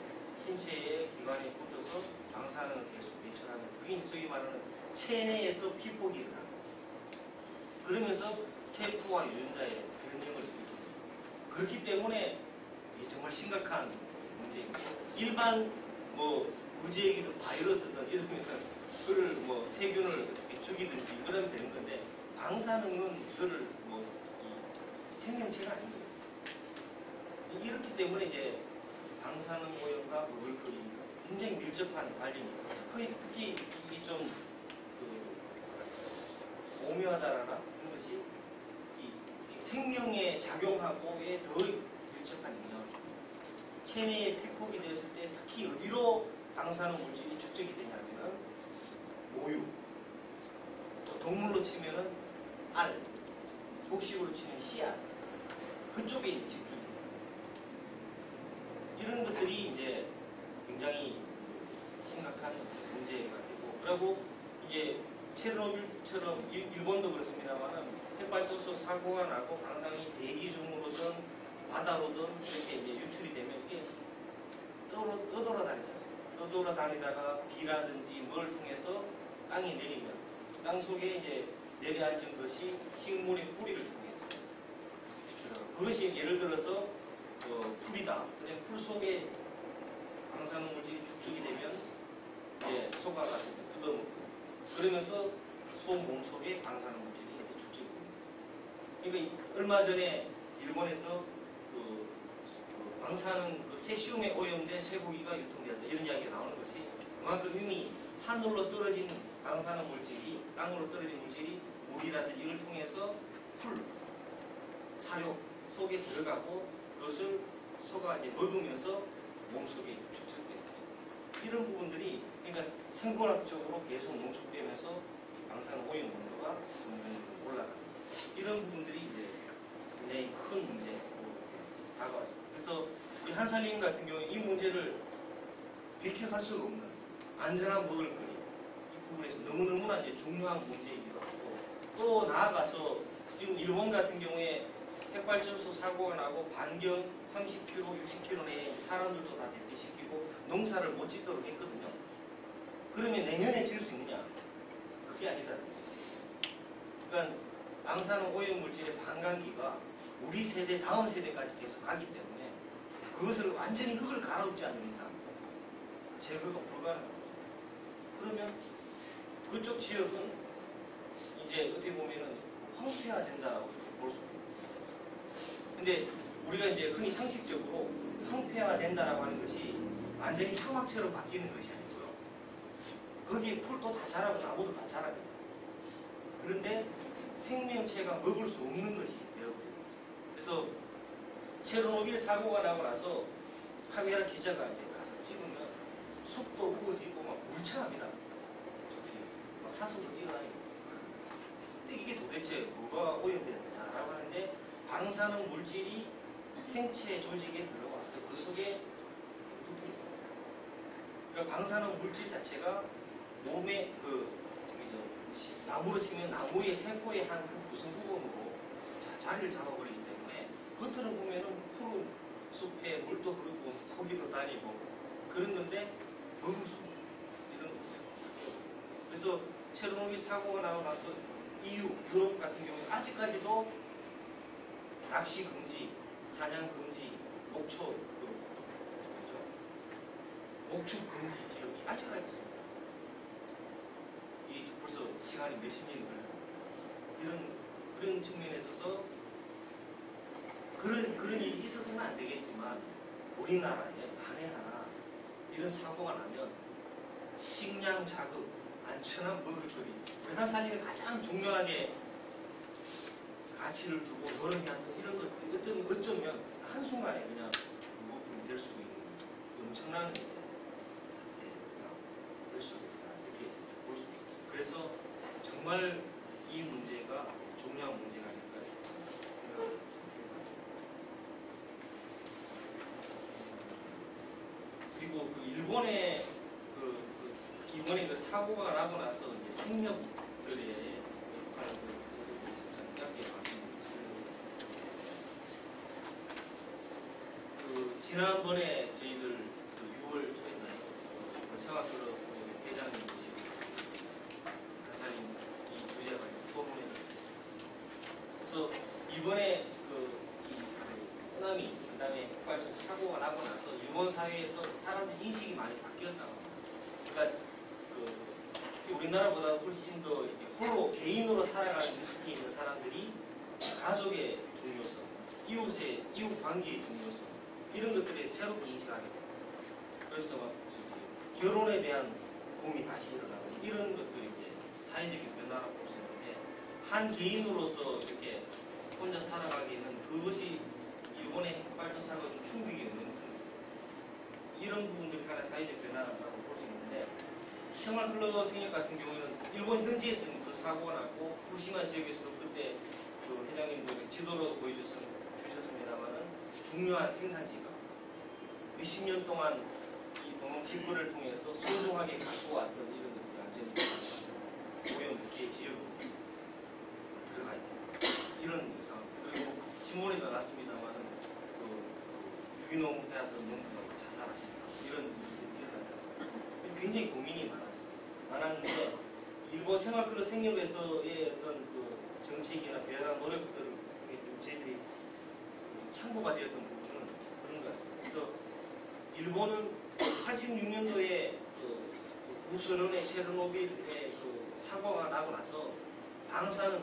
S2: 신체의 기관에 붙어서 방사능을 계속 배출하면서 그게 소위 말하는 체내에서 피폭이 일어나는 거죠. 그러면서 세포와 유전자에 변형을 일으킵니다. 그렇기 때문에 이게 정말 심각한 문제입니다. 일반 뭐 무지개기든 바이러스든 이러면 그를 뭐 세균을 죽이든지 그러면 되는 건데 방사능은 이거를 뭐 생명체가 아닌 거예요. 이렇기 때문에 이제 방사능 오염과 먹을거리 굉장히 밀접한 관련입니다. 특히 이 좀 오묘하다라나 그런 것이 이 생명에 작용하고에 더 밀접한 영향을 줍니다. 체내에 피폭이 되었을 때 특히 어디로 방사능 물질이 축적이 되냐면은 모유, 또 동물로 치면은 알, 곡식으로 치면 씨앗 그쪽에 집중이 됩니다. 이런 것들이 이제 굉장히 심각한 문제가 되고 그리고 이제 체르노빌처럼 일본도 그렇습니다만은 핵발전소 사고가 나고 방사능이 대기 중으로든 바다로든 이렇게 이제 유출이 되면 이게 떠돌아다니지 않습니까? 떠돌아다니다가 비라든지 뭘 통해서 땅에 내리면 땅 속에 이제 내려앉은 것이 식물의 뿌리를 통해서 그것이 예를 들어서 풀이다. 그냥 풀 속에 방사능 물질이 축적이 되면 이제 소가 가서 뜯어먹고 그러면서 소 몸속에 방사능 물질이 이제 축적이 됩니다. 그러니까 얼마 전에 일본에서 방사능 세슘에 오염된 쇠고기가 유통되었다 이런 이야기가 나오는 것이 그만큼 이미 하늘로 떨어진 방사능 물질이 땅으로 떨어진 물질이 물이라든지 이걸 통해서 풀, 사료 속에 들어가고 그것을 소가 이제 먹으면서 몸속에 축적됩니다. 이런 부분들이 그러니까 생물학적으로 계속 농축되면서 이 방사능 오염 농도가 올라갑니다. 이런 부분들이 이제 굉장히 큰 문제로 다가왔습니다. 그래서 우리 한살림 같은 경우에 이 문제를 비켜갈 수가 없는 안전한 먹을거리 이 부분에서 너무너무나 이제 중요한 문제이기도 하고 또 나아가서 지금 일본 같은 경우에 핵발전소 사고가 나고 반경 30km, 60km 내에 사람들도 다 대피시키고 농사를 못 짓도록 했거든요. 그러면 내년에 질 수 있느냐? 그게 아니다. 그러니까 방사능 오염 물질의 반감기가 우리 세대 다음 세대까지 계속 가기 때문에 그것을 완전히 흙을 갈아엎지 않는 이상 제거가 불가능합니다. 그러면 그쪽 지역은 이제 어떻게 보면은 황폐화된다고 볼 수 있습니다. 근데 우리가 이제 흔히 상식적으로 황폐화된다라고 하는 것이 완전히 사막처럼 바뀌는 것이 아니고요. 거기에 풀도 다 자라고 나무도 다 자랍니다. 그런데 생명체가 먹을 수 없는 것이 되어버려요. 그래서 체르노빌 사고가 나고 나서 카메라 기자가 이제 가서 찍으면 숲도 우거지고 막 울창합니다. 막 사슴도 뛰어다니고. 근데 이게 도대체 뭐가 오염되느냐라고 하는데 방사능 물질이 생체 조직에 들어와서 그 속에 붙어있는 거예요. 그러니까 방사능 물질 자체가 몸에 나무로 치면 나무의 세포의 한 구성 부분으로 자리를 잡아버리기 때문에 겉으로 보면은 푸른 숲에 물도 흐르고 고기도 다니고 그런 건데 먹을 수 없는 이런 거죠. 그래서 체르노빌 사고가 나고 나서 EU, 유럽 같은 경우에 아직까지도 낚시 금지, 사냥 금지, 목축 금지 지역이 아직까지 있습니다. 이 벌써 시간이 몇십 년이 걸려요. 그런 측면에 있어서 그런 일이 있어서는 안 되겠지만 우리나라에 만에 하나 이런 사고가 나면 식량 자급, 안전한 먹을거리 우리나라 살림에 가장 중요하게 가치를 두고 노력하는 이런 것들이 어쩌면 한순간에 그냥 무거움이 될 수 있는 엄청난 사태가 될 수 있다 이렇게 볼 수 있습니다. 그래서 정말 이 문제가 중요한 문제가 아닐까 생각을 해봤습니다. 그리고 그 일본의 이번에 그 사고가 나고 나서 이제 생협들의 역할을 짧게 말씀드리겠습니다. 지난번에 저희들 6월 초에나요? 생활그룹 회장님 모시고 가사님 이 주제가 토론회를 했습니다. 그래서 이번에 이 쓰나미 그다음에 폭발적 사고가 나고 나서 일본 사회에서 사람들 인식이 많이 바뀌었다고 합니다. 그러니까 우리나라보다 훨씬 더 홀로 개인으로 살아가는 미숙해 있는 사람들이 가족의 중요성, 이웃 관계의 중요성 이런 것들에 새롭게 인식하게 됩니다. 그래서 막 결혼에 대한 붐이 다시 일어나고 이런 것들이 이제 사회적인 변화라고 볼 수 있는데 한 개인으로서 이렇게 혼자 살아가기에는 그것이 일본의 핵발전 사고가 좀 충격이 없는 이런 부분들이 하나의 사회적 변화라고 볼 수 있는데 생활클럽 생협 같은 경우는 일본 현지에서는 그 사고가 났고 후시마 지역에서도 그때 그 회장님도 지도로도 보여주셨습니다만은 중요한 생산지가 몇십 년 동안 이 동원 직구를 통해서 소중하게 갖고 왔던 이런 것들이 완전히 오염 피해 지역으로 들어가 있고 이런 상황. 그리고 신문에도 났습니다만은 그 유기농 해왔던 농부가 자살하시는 이런 일들이 일어나서 굉장히 고민이 많았는데 일본 생활클럽 생협에서의 어떤 그 정책이나 변화 노력들을 통해 좀 저희들이 참고가 되었던 부분은 그런 것 같습니다. 그래서 일본은 86년도에 그 우소련의 체르노빌의 그 사고가 나고 나서 방사능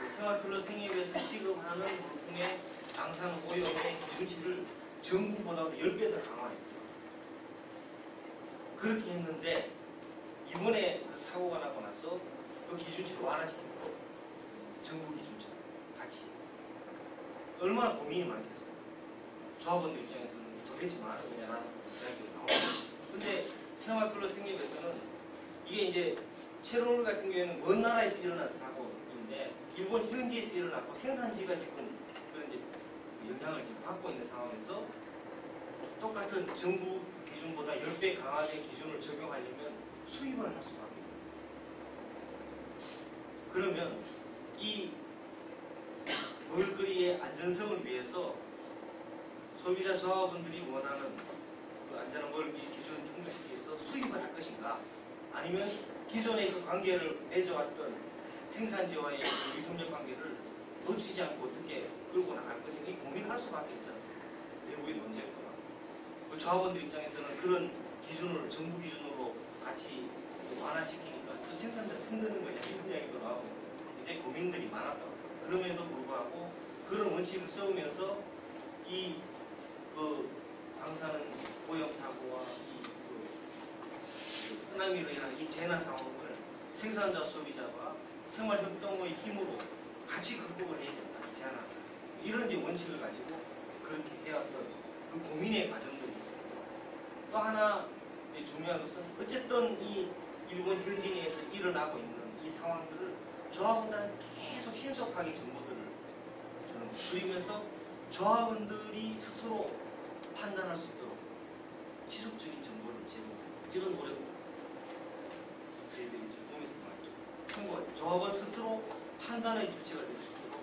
S2: 그 생활클럽 생협에서 취급하는 물품의 방사능 오염의 기준치를 전국보다도 10배 더 강화했어요. 그렇게 했는데 이번에 그 사고가 나고 나서 그 기준치를 완화시키고 있어요. 정부 기준치랑 같이. 얼마나 고민이 많겠어요. 조합원들 입장에서는 도대체 뭐하는 거냐라는 이야기가 나옵니다. 근데 생활클럽 생협에서는 이게 이제 체르노빌 같은 경우에는 먼 나라에서 일어난 사고인데 일본 현지에서 일어났고 생산지가 지금 그런 이제 영향을 지금 받고 있는 상황에서 똑같은 정부 기준보다 10배 강화된 기준을 적용하려면 수입을 할 수밖에 없어요. 그러면 이 먹을거리의 안전성을 위해서 소비자 조합원들이 원하는 그 안전한 먹을거리 기준을 충족시키기 위해서 수입을 할 것인가 아니면 기존의 그 관계를 맺어왔던 생산지와의 위협력 관계를 놓치지 않고 어떻게 끌고 나갈 것인가 이 고민할 수밖에 없지 않습니까? 내부의 논쟁 동안. 조합원들 입장에서는 그런 기준을 정부 기준으로 같이 완화시키니까 또 생산자 흔드는 거냐 이런 이야기도 나오고 굉장히 고민들이 많았다고. 그럼에도 불구하고 그런 원칙을 세우면서 이 방사능 오염 사고와 그 쓰나미로 인한 이 재난 상황을 생산자 소비자와 생활협동의 힘으로 같이 극복을 해야 된다. 이 재난 이런 이제 원칙을 가지고 그렇게 해왔던 그 고민의 과정들이 있습니다. 또 하나 중요한 것은 어쨌든 이 일본 현지내에서 일어나고 있는 이 상황들을 조합원들한테 계속 신속하게 정보들을 주는 것. 그러면서 조합원들이 스스로 판단할 수 있도록 지속적인 정보를 제공하는 이런 노력을 저희들이 보면서 말이죠. 참고 조합원 스스로 판단의 주체가 될 수 있도록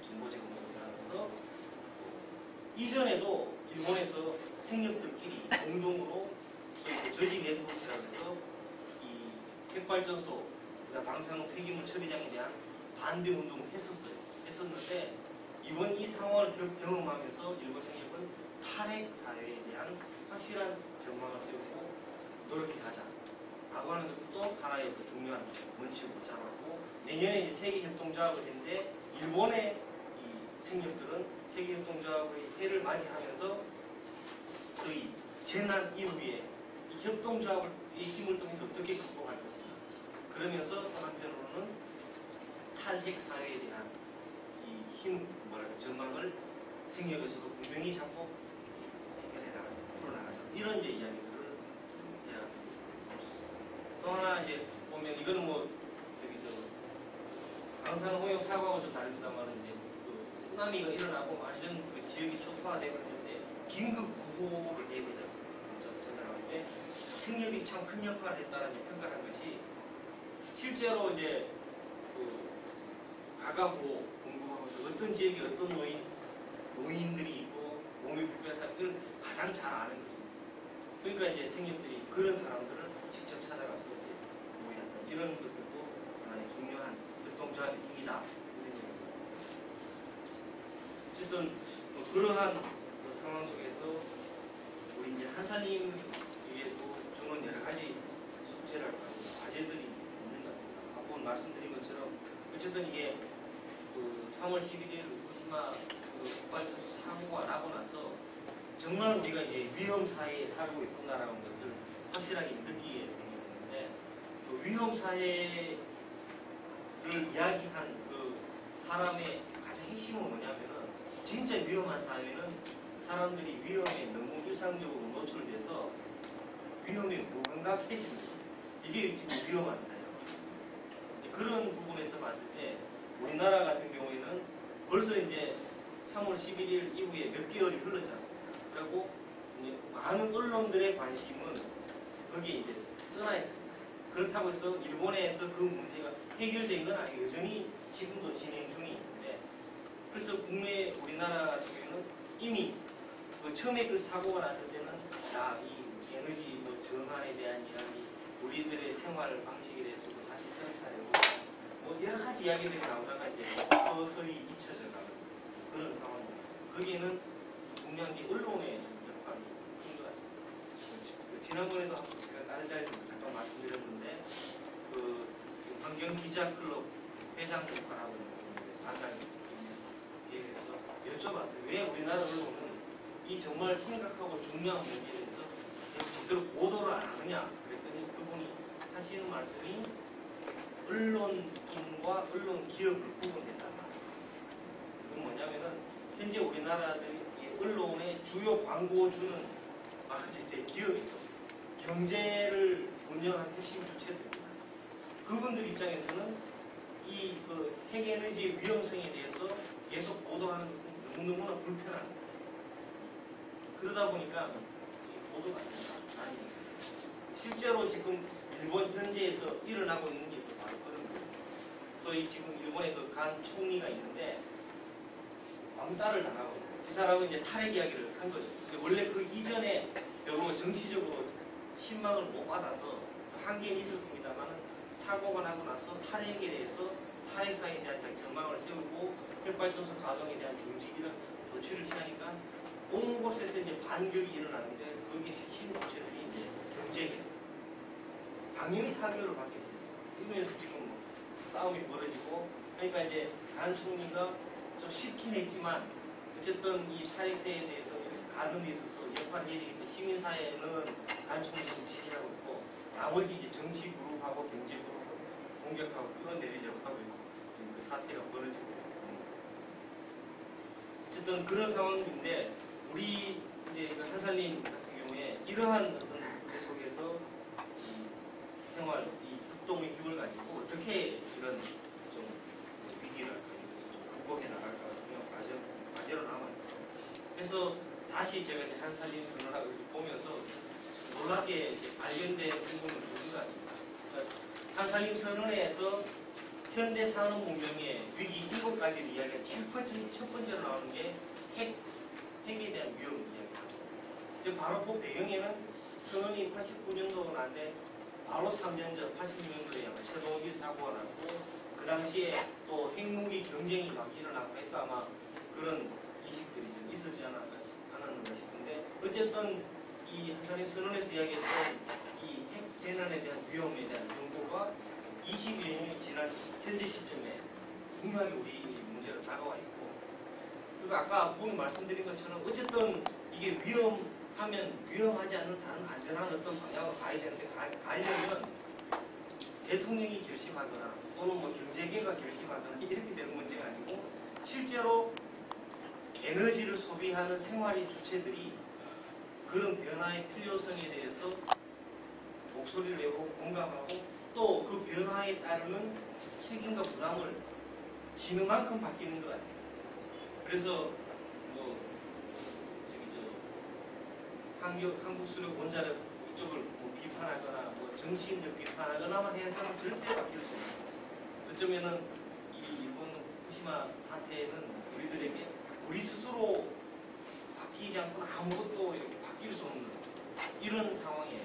S2: 정보 제공을 하면서 이전에도 일본에서 생협들끼리 공동으로 소위 저지 네트워크라고 해서 이 핵발전소, 방사능 폐기물 처리장에 대한 반대 운동을 했었는데 이번 이 상황을 경험하면서 일본 생협은 탈핵 사회에 대한 확실한 전망을 세우고 노력해 가자 라고 하는 것도 또 하나의 중요한 원칙으로 잡았고 내년에 이제 세계협동조합이 되는데 일본의 이 생협들은 세계협동조합의 해를 맞이하면서 소위 재난 이후에 이 협동조합의 힘을 통해서 어떻게 극복할 것인가 그러면서 또 한편으로는 탈핵 사회에 대한 이 전망을 생협에서도 분명히 잡고 해결해 나가자, 풀어나가자 이런 이제 이야기들을 해야 볼 수 있습니다. 또 하나 이제 보면 이거는 뭐 방사능 오염 사고하고 좀 다릅니다만 이제 그 쓰나미가 일어나고 완전 그 지역이 초토화되고 있을 때 긴급 구호를 해야 되지 않습니까? 전달할 때 생협이 참 큰 역할을 했다는 평가를 한 것이 실제로 이제 그 가가호 공부하면서 어떤 지역에 어떤 노인들이 있고 몸이 불편한 사람들을 가장 잘 아는 거죠. 그러니까 이제 생협들이 그런 사람들을 직접 찾아가서 이제 모의한다. 이런 것들도 하나의 중요한 협동조합의 힘이다. 이런 얘기입니다. 어쨌든 뭐 그러한 그 상황 속에서 우리 이제 한사님 위에도 주는 여러 가지 숙제랄까 과제들이 있는 것 같습니다. 한번 말씀드린 것처럼 어쨌든 이게 그 3월 11일 후쿠시마 그 핵발전소 사고가 나고 나서 정말 우리가 이제 위험 사회에 살고 있구나라는 것을 확실하게 느끼게 되게 되는데 그 위험 사회를 이야기한 그 사람의 가장 핵심은 뭐냐면은 진짜 위험한 사회는 사람들이 위험에 너무 일상적으로 노출돼서 위험에 무감각해지는 거예요. 이게 지금 위험한 사회예요. 그런 부분에서 봤을 때 우리나라 같은 경우에는 벌써 이제 3월 11일 이후에 몇 개월이 흘렀지 않습니까? 그리고 이제 많은 언론들의 관심은 거기에 이제 떠나 있습니다. 그렇다고 해서 일본에서 그 문제가 해결된 건 아니고 여전히 지금도 진행 중에 있는데 그래서 국내 우리나라 같은 경우는 이미 그 처음에 그 사고가 났을 때는 이 에너지 뭐 전환에 대한 이야기 우리들의 생활 방식에 대해서도 다시 성찰하고 뭐 여러 가지 이야기들이 나오다가 이제 서서히 잊혀져 가는 그런 상황입니다. 거기에는 중요한 게 언론의 역할이 큰 것 같습니다. 지난번에도 제가 다른 자리에서 잠깐 말씀드렸는데 그 환경기자클럽 회장 역할하고 있는 반장님 기획해서 여쭤봤어요. 왜 우리나라 언론은 이 정말 심각하고 중요한 문제에 대해서 제대로 보도를 안 하느냐 그랬더니 그분이 하시는 말씀이 언론인과 언론 기업을 구분된단 말이에요. 그건 뭐냐면은 현재 우리나라들이 언론의 주요 광고주는 기업이죠. 경제를 운영하는 핵심 주체들입니다. 그분들 입장에서는 이 그 핵에너지의 위험성에 대해서 계속 보도하는 것은 너무너무나 불편한 거예요. 그러다 보니까 보도가 아니 실제로 지금 일본 현지에서 일어나고 있는 게 바로 그런 거예요. 소위 지금 일본의 그 간 총리가 있는데 왕따를 당하고 있어요. 이 사람은 이제 탈핵 이야기를 한 거죠. 근데 원래 그 이전에 별로 정치적으로 신망을 못 받아서 한계는 있었습니다만 사고가 나고 나서 탈핵에 대해서 탈핵사에 대한 자기 전망을 세우고 핵발전소 가동에 대한 중지 이런 조치를 취하니까 온 곳에서 이제 반격이 일어나는데 거기에 핵심 주체들이 이제 경제계 당연히 타격을 받게 되죠. 이러면서 지금 뭐 싸움이 벌어지고 그러니까 이제 간 총리가 좀 쉽긴 했지만 어쨌든 이 탈핵세에 대해서 이렇게 가는 데 있어서 역할을 해야 되기 때문에 시민사회는 간 총리를 지지하고 있고 나머지 이제 정치 그룹하고 경제 그룹하고 공격하고 끌어내리려고 하고 있고 지금 그 사태가 벌어지고 있는 것 같습니다. 어쨌든 그런 상황인데 우리 이제 그 한살림 같은 경우에 이러한 어떤 문제 속에서 생활, 이 흑동의 힘을 가지고 어떻게 이런 좀 위기를 좀 극복해 나갈까 그냥 과제로 남아있고 그래서 다시 제가 이제 한살림 선언을 보면서 놀랍게 이제 발견된 부분을 보는 것 같습니다. 그러니까 한살림 선언에서 현대 산업 문명의 위기 7가지를 이야기한 첫 번째로 나오는 게 핵에 대한 위험 이야기입니다. 바로 그 배경에는 선언이 89년도가 나는데 바로 3년 전 86년도에 아마 체르노빌 사고가 났고 그 당시에 또 핵무기 경쟁이 막 일어나고 해서 아마 그런 인식들이 좀 있었지 않았는가 싶은데 어쨌든 이 한살림 선언에서 이야기했던 이 핵 재난에 대한 위험에 대한 경고가 20여 년이 지난 현재 시점에 중요하게 우리 문제로 다가와 있고 그리고 아까 보면 말씀드린 것처럼 어쨌든 이게 위험하면 위험하지 않는 다른 안전한 어떤 방향으로 가야 되는데 가려면 대통령이 결심하거나 또는 뭐 경제계가 결심하거나 이렇게 되는 문제가 아니고 실제로 에너지를 소비하는 생활의 주체들이 그런 변화의 필요성에 대해서 목소리를 내고 공감하고 또 그 변화에 따르는 책임과 부담을 지는 만큼 바뀌는 것 같아요. 그래서 뭐 한국수력 원자력 이쪽을 뭐 비판하거나 뭐 정치인들 비판하거나만 해서는 절대 바뀔 수 없어요. 어쩌면은 이 일본 후쿠시마 사태는 우리들에게 우리 스스로 바뀌지 않고는 아무것도 이렇게 바뀔 수 없는 이런 상황에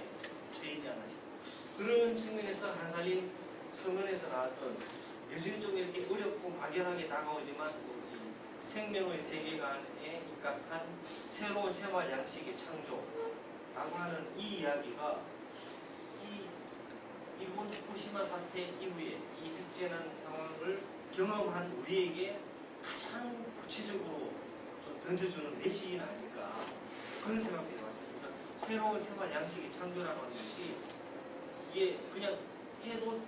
S2: 처해있지 않나 싶어요. 그런 측면에서 한살림 선언에서 나왔던 여전히 좀 이렇게 어렵고 막연하게 다가오지만 이 생명의 세계관에 입각한 새로운 생활 양식의 창조라고 하는 이 이야기가 이 일본 후쿠시마 사태 이후에 이 핵재난 상황을 경험한 우리에게 가장 구체적으로 좀 던져주는 메시지는 아닐까 그런 생각이 들었습니다. 그래서 새로운 생활 양식의 창조라고 하는 것이 이게 그냥 해도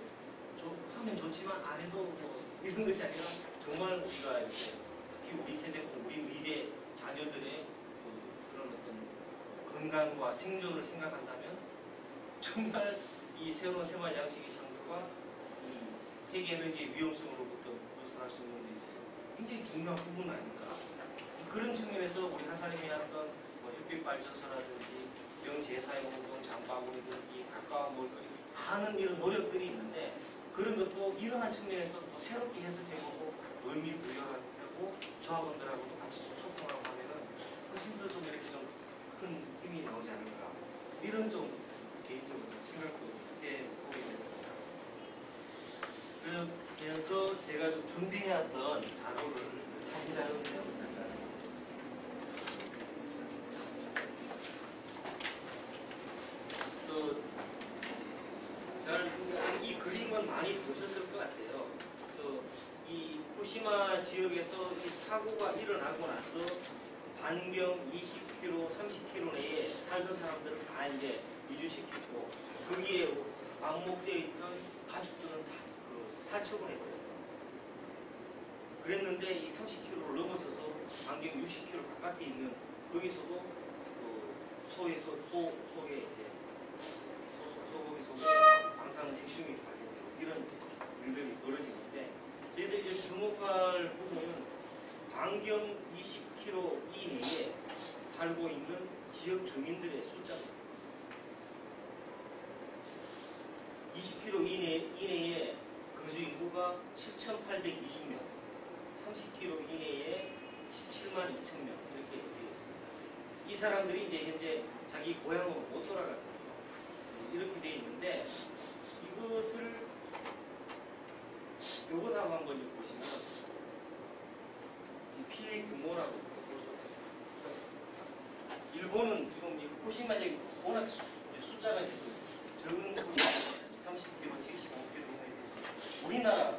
S2: 하면 좋지만 안 해도 뭐 이런 것이 아니라 정말 우리가 이렇게 특히 우리 세대, 우리 미래 자녀들의 그런 어떤 건강과 생존을 생각한다면 정말 이 새로운 생활 양식의 창조가 이 핵에너지의 위험성으로부터 벗어날 수 있는 데 있어서 굉장히 중요한 부분 아닐까. 그런 측면에서 우리 한살림이 했던 뭐 햇빛발전소라든지 영재사용운동, 장바구니든지 가까운 먹거리 많은 이런 노력들이 있는데 그런 것도 이러한 측면에서 또 새롭게 해석해보고 의미 부여하고 조합원들하고도 같이 소통하고 하면은 훨씬 더 좀 이렇게 좀 큰 힘이 나오지 않을까 이런 좀 개인적으로 생각도 해보게 됐습니다. 그래서 제가 좀 준비해왔던 자료를 사진 자료인데요. 이 그림은 많이 보셨을 것 같아요. 이 후쿠시마 지역에서 이 사고가 일어나고 나서 반경 20km, 30km 내에 살던 사람들을 다 이제 이주시켰고 거기에 방목되어 있던 가족들은 다 살처분 해버렸어요. 그랬는데 이 30km를 넘어서서 반경 60km 바깥에 있는 거기서도 속에 이제 소고기 속에 방사능색슘이 발견되고 이런 일들이 벌어지는데 저희들이 주목할 부분은 반경 20km 이내에 살고 있는 지역 주민들의 숫자입니다. 20km 이내에 거주 인구가 7,820명, 30km 이내에 17만 2천 명 이렇게 되어 있습니다. 이 사람들이 이제 현재 자기 고향으로 못 돌아가거든요. 이렇게 되어 있는데 이것을 보시면 이제 워낙 숫자가 이제 적은 분이 30km, 75km 해서 우리나라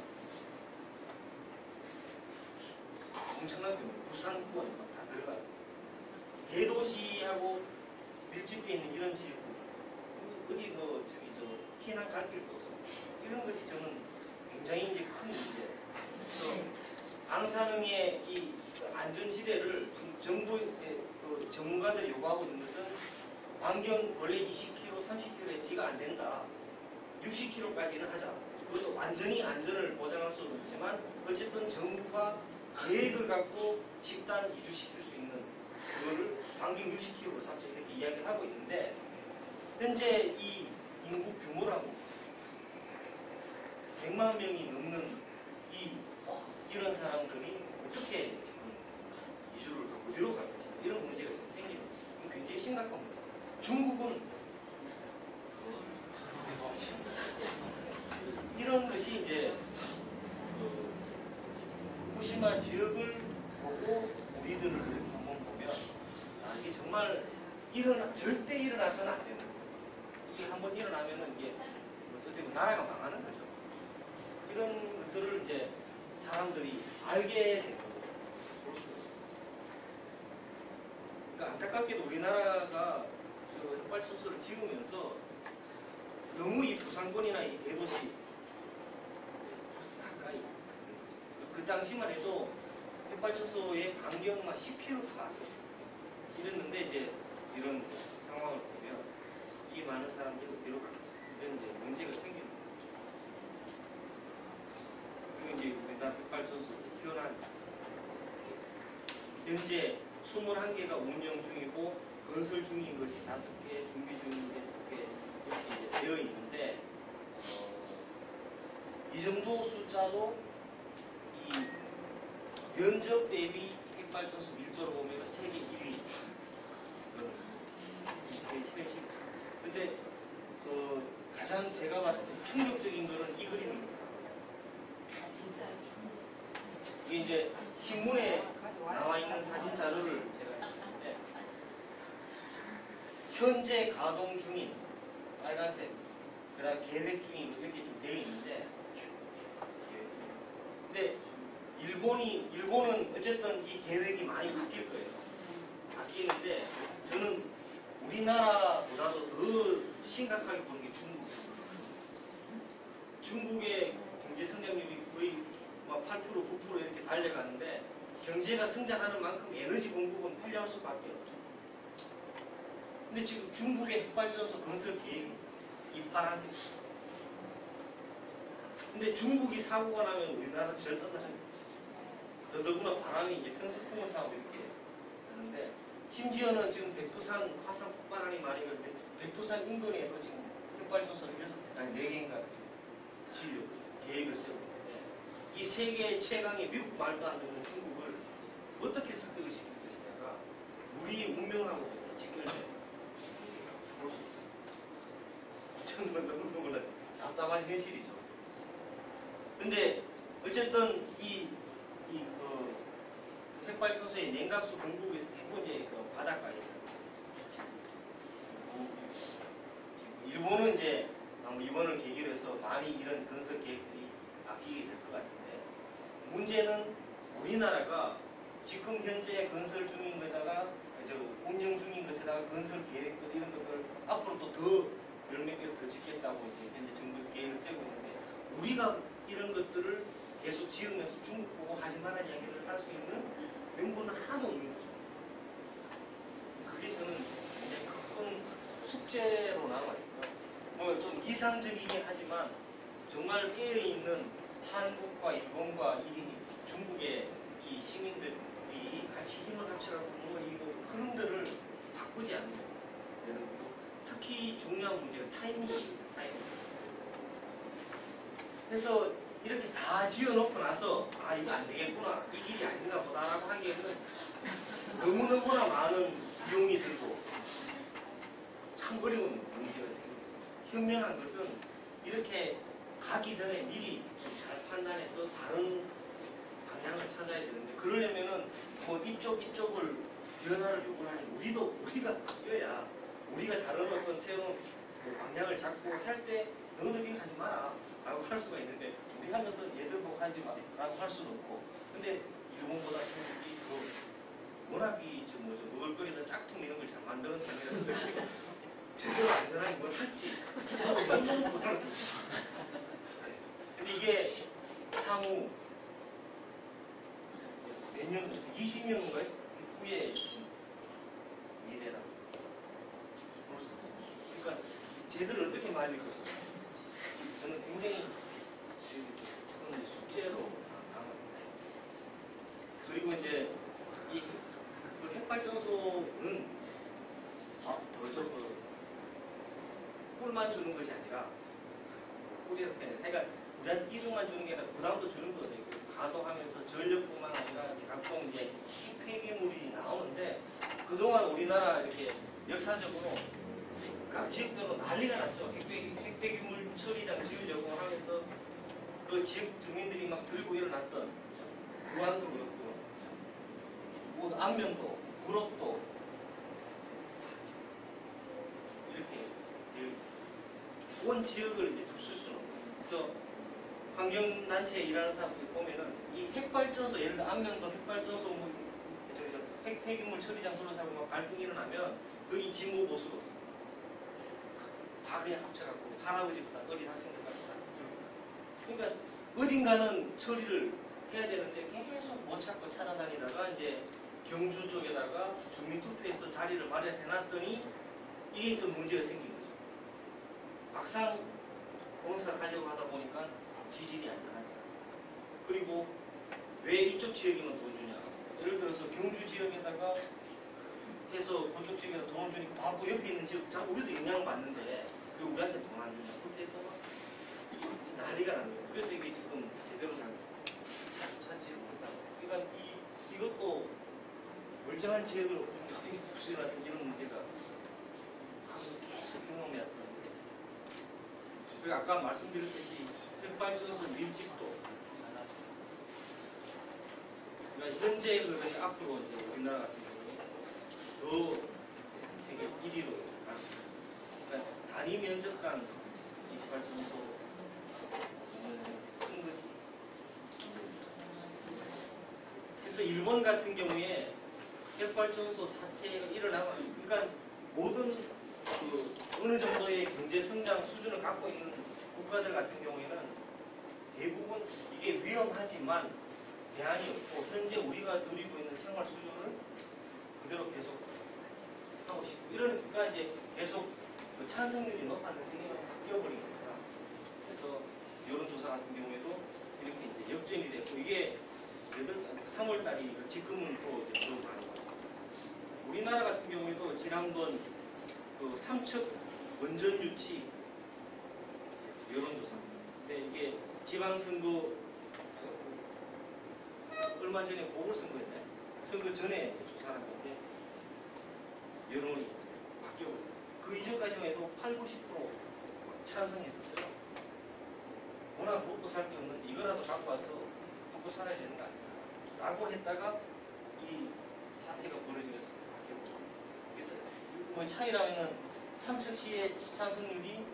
S2: 엄청난 규모, 부산권 다 들어가요. 대도시하고 밀집되어 있는 이런 지구, 어디 뭐 저기 저 피난 갈 길도 없어. 이런 것이 저는 굉장히 이제 큰 문제. 그래서 앙산흥의 이 안전지대를 정부 그 전문가들이 요구하고 있는 것은 반경 원래 20km, 30km에 뛰가 안 된다. 60km까지는 하자. 그것도 완전히 안전을 보장할 수는 없지만 어쨌든 정부가 계획을 갖고 집단 이주시킬 수 있는 그거를 반경 60km로 잡자 이렇게 이야기를 하고 있는데 현재 이 인구 규모라고 100만 명이 넘는 이런 사람들이 어떻게 지금 이주를 어디로 갈 것인가 이런 문제가 생기는 건 굉장히 심각합니다. 중국은 이런 것이 이제 후쿠시마 지역을 보고 우리들을 이렇게 한번 보면 이게 정말 절대 일어나서는 안 되는 거예요. 이게 한번 일어나면은 이게 어떻게 보면 나라가 망하는 거죠. 이런 것들을 이제 사람들이 알게 된 거고 볼 수가 있어요. 그러니까 안타깝게도 우리나라가 저 햇발전소를 지으면서 너무 이 부산권이나 이 대도시 가까이 그 당시만 해도 햇발전소의 반경만 10km가 안 됐어요. 이랬는데 이제 이런 상황을 보면 이 많은 사람들이 어디로 갈까 이런 이제 문제가 생기는 거예요. 그리고 이제 우리나라 햇발전소 현안 현재 21개가 운영 중이고 건설 중인 것이 5개, 준비 중인 게 2개 이렇게 이제 되어 있는데 이 정도 숫자도 이 면적 대비 햇발전소 밀도로 보면 세계 1위 그런 현실. 근데 가장 제가 봤을 때 충격적인 거는 이 그림입니다.
S1: 진짜.
S2: 이게 이제 신문에 나와 있는 사진 자료를 제가 했는데 현재 가동 중인 빨간색, 그다음 계획 중인 이렇게 좀 되어 있는데, 근데 일본은 어쨌든 이 계획이 많이 바뀔 거예요. 바뀌는데 저는 우리나라보다도 더 심각하게 보는 게 중국이에요. 중국의 경제 성장률이 거의 8%, 9% 이렇게 달려가는데 경제가 성장하는 만큼 에너지 공급은 필요할 수밖에 없죠. 근데 지금 중국의 핵발전소 건설 계획이 이 파란색. 근데 중국이 사고가 나면 우리나라는 절단나는 더더구나 바람이 이제 편서풍을 타고 이렇게 하는데 심지어는 지금 백두산 화산 폭발하니 많이 그런데 백두산 인근에도 지금 핵발전소를 4개인가 지으려고 계획을 세우고 있는데 이 세계 최강의 미국 말도 안 듣는 중국을 어떻게 습득을 시킬 것이냐가 우리 운명하고 직결돼요. 볼 수 있어요. 저는 너무너무나 답답한 현실이죠. 근데 어쨌든 핵발전소의 냉각수 공급에서 대부분이 그 바닷가에 일본은 이제 이번을 계기로 해서 많이 이런 건설 계획들이 바뀌게 될 것 같은데 문제는 우리나라가 지금 현재 건설 중인 것에다가 운영 중인 것에다가 건설 계획들 이런 것들 앞으로 또 더 열몇 개를 더 짓겠다고 이제 현재 정부 계획을 세우고 있는데 우리가 이런 것들을 계속 지으면서 중국 보고 하지 말라는 이야기를 할 수 있는 명분은 하나도 없는 거죠. 그게 저는 굉장히 큰 숙제로 남아있고요. 뭐 좀 이상적이긴 하지만 정말 깨어있는 한국과 일본과 이 중국의 이 시민들이 같이 힘을 합쳐가지고 뭔가 이 흐름들을 바꾸지 않는 되는 거고 특히 중요한 문제는 타이밍입니다. 타이밍. 그래서 이렇게 다 지어놓고 나서 이거 안 되겠구나 이 길이 아닌가 보다라고 하기에는 너무너무나 많은 비용이 들고 참 어려운 문제가 생깁니다. 현명한 것은 이렇게 가기 전에 미리 잘 판단해서 다른 방향을 찾아야 되는데 그러려면은 뭐 이쪽을 변화를 요구하는 우리가 바뀌어야 우리가 다른 어떤 새로운 뭐 방향을 잡고 할 때 너희들 이거 하지 마라 라고 할 수가 있는데 우리 하면서 얘들 보고 하지 마 라고 할 수는 없고 근데 일본보다 중국이 더 워낙 좀 먹을거리든 짝퉁 이런 걸 잘 만드는 편이라서 제대로 안전하게 뭘 할지 너무 불안해. 근데 이게 향후 몇 년, 20년 후에 미래라 볼 수 없습니다. 그러니까 쟤들을 어떻게 말릴 것인가 저는 굉장히 큰 숙제로 남았습니다. 그리고 이제 그 핵발전소는 꿀만 주는 것이 아니라 꿀이렇게 그러니까 우리한테 이득만 주는 게 아니라 부담도 주는 거죠. 가동하면서 전력뿐만 아니라 각종 이제 폐기물이 나오는데 그동안 우리나라 이렇게 역사적으로 각 지역별로 난리가 났죠. 핵폐기물 처리장 지으려고 하면서 그 지역 주민들이 막 들고 일어났던 부안도 그렇고 뭐 안면도 구록도 이렇게 온 지역을 이제 둘 수는 없고 그래서 환경단체에 일하는 사람들이 보면은 이 핵발전소 예를 들어 안면도 핵발전소 뭐 핵폐기물 처리장 둘러싸고 막 갈등이 일어나면 거기 지모 보수가 없습니다. 다 그냥 합쳐갖고 할아버지부터 어린 학생들까지 다 들고 그러니까 어딘가는 처리를 해야 되는데 계속 못 찾고 찾아다니다가 이제 경주 쪽에다가 주민투표에서 자리를 마련해놨더니 이게 좀 문제가 생긴 거죠. 막상 공사를 하려고 하다 보니까 지질이 안전하지 않아. 그리고 왜 이쪽 지역에만 돈 주냐. 예를 들어서 경주 지역에다가 해서 그쪽 지역에다 돈을 주니까 바로 그 옆에 있는 지역 자 우리도 영향을 받는데 왜 우리한테 돈 안 주냐. 그렇게 해서 난리가 나는 거예요. 그래서 이게 지금 제대로 찾지 못하고 그러니까 이것도 멀쩡한 지역을 수행하는 이런 문제가 계속 경험해왔던 그리고 아까 말씀드렸듯이 핵발전소 밀집도 그러니까 현재 그러더니 앞으로 이제 우리나라 같은 경우에 더 세계 1위로 갈 수 있습니다. 그러니까 단위 면적간 핵발전소 큰 것이 그래서 일본 같은 경우에 핵발전소 사태가 일어나면 그러니까 모든 그 어느 정도의 경제 성장 수준을 갖고 있는 국가들 같은 경우에는 대부분 이게 위험하지만 대안이 없고 현재 우리가 누리고 있는 생활 수준을 그대로 계속 하고 싶고 이러니까 이제 계속 그 찬성률이 높았는데 이게 바뀌어버린 겁니다. 그래서 여론조사 같은 경우에도 이렇게 이제 역전이 됐고 이게 3월달이 지금은 또 들어가는 거예요. 우리나라 같은 경우에도 지난번 그 삼척 원전 유치 여론조사입니다. 근데 이게 지방선거 얼마 전에 보궐선거인데 선거 전에 조사한 건데 여론이 바뀌어버려요. 그 이전까지만 해도 80, 90% 찬성했었어요. 워낙 먹고 살 게 없는데 이거라도 갖고 와서 먹고 살아야 되는 거 아니야 라고 했다가 이 사태가 벌어지면서 바뀌었죠. 그래서 뭐 차이라면 삼척시의 찬성률이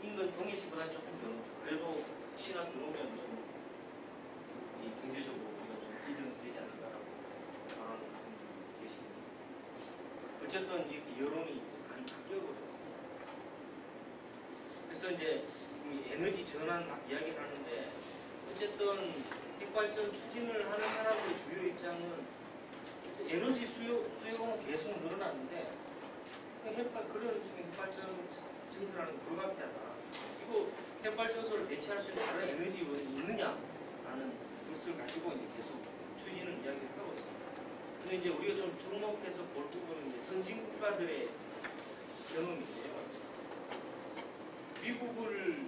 S2: 인근 동해시보다 조금 더 높죠. 그래도 시나 들어오면 좀 이 경제적으로 우리가 좀 이득은 되지 않을까라고 말하는 분이 계십니다. 어쨌든 이렇게 여론이 많이 바뀌어버렸습니다. 그래서 이제 에너지 전환 막 이야기를 하는데 어쨌든 핵발전 추진을 하는 사람들의 주요 입장은 에너지 수요는 계속 늘어나는데 그런 중에 핵발전 증설하는 게 불가피하다. 그리고 핵발전소를 대체할 수 있는 다른 에너지원이 있느냐라는 것을 가지고 이제 계속 추진을 이야기를 하고 있습니다. 근데 이제 우리가 좀 주목해서 볼 부분은 이제 선진 국가들의 경험인데요. 미국을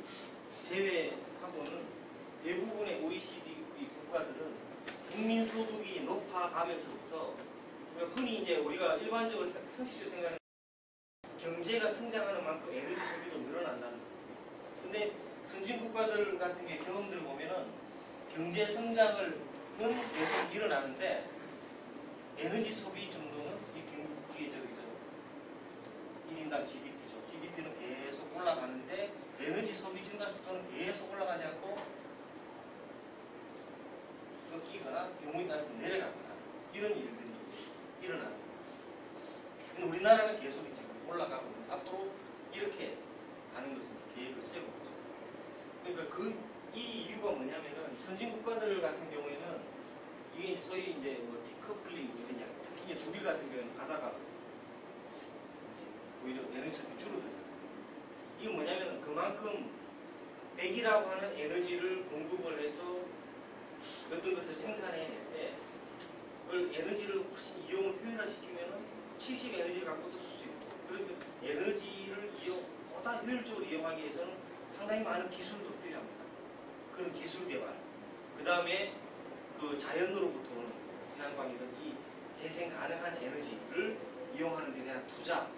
S2: 제외하고는 대부분의 OECD 국가들은 국민 소득이 높아가면서부터 흔히 이제 우리가 일반적으로 상식적으로 생각하는 경제가 성장하는 만큼 에너지 소비도 늘어난다는 거예요. 근데 선진 국가들 같은 게 경험들을 보면은 경제 성장은 계속 일어나는데 에너지 소비 정도는 이게 1인당 GDP죠. GDP는 계속 올라가는데 에너지 소비 증가 속도는 계속 올라가지 않고 꺾이거나 경우에 따라서 내려가거나 이런 일들이 일어나는 거예요. 근데 우리나라는 계속 이제 올라가고 앞으로 이렇게 가는 것은 계획을 세우고 있죠. 그러니까 이 이유가 뭐냐면은 선진 국가들 같은 경우에는 이게 소위 이제 뭐 디커플링이거든요. 특히 이제 독일 같은 경우에는 가다가 이제 오히려 에너지 소비 줄어들잖아요. 이건 뭐냐면은 그만큼 백이라고 하는 에너지를 공급을 해서 어떤 것을 생산해낼 때 그걸 에너지를 훨씬 이용을 효율화시키면은 70 에너지를 갖고도 쓸 수 있고 그렇게 에너지를 보다 효율적으로 이용하기 위해서는 상당히 많은 기술도 필요합니다. 그런 기술 개발 그 다음에 그 자연으로부터 오는 태양광이든 이 재생 가능한 에너지를 이용하는 데 대한 투자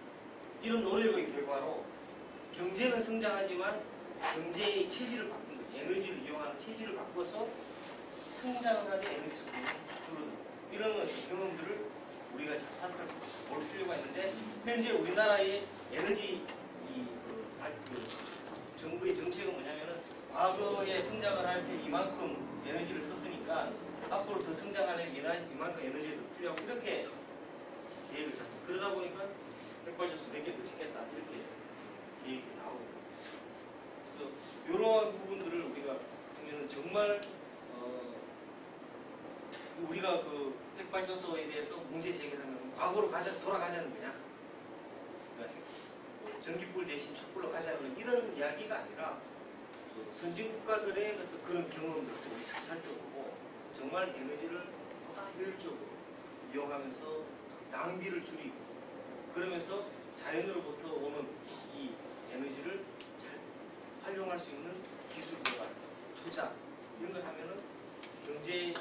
S2: 이런 노력의 결과로 경제는 성장하지만 경제의 체질을 바꾼 거예요. 에너지를 이용하는 체질을 바꿔서 성장을 하되 에너지 소비는 줄어들고 이런 경험들을 우리가 잘 살펴볼 필요가 있는데 현재 우리나라의 에너지 정부의 정책은 뭐냐면은 과거에 성장을 할 때 이만큼 에너지를 썼으니까 앞으로 더 성장하는 이만큼 에너지가 더 필요하고 이렇게 계획을 잡고 그러다 보니까 백발전소 몇 개 더 짓겠다 이렇게 계획이 나오고 그래서 이러한 부분들을 우리가 보면은 정말 우리가 그 핵발전소에 대해서 문제 제기를 하면 과거로 돌아가자는 거냐 전기불 대신 촛불로 가자는 이런 이야기가 아니라 선진 국가들의 그런 경험들도 우리 잘 살펴보고 정말 에너지를 보다 효율적으로 이용하면서 낭비를 줄이고 그러면서 자연으로부터 오는 이 에너지를 잘 활용할 수 있는 기술 개발, 투자 이런 걸 하면은 경제의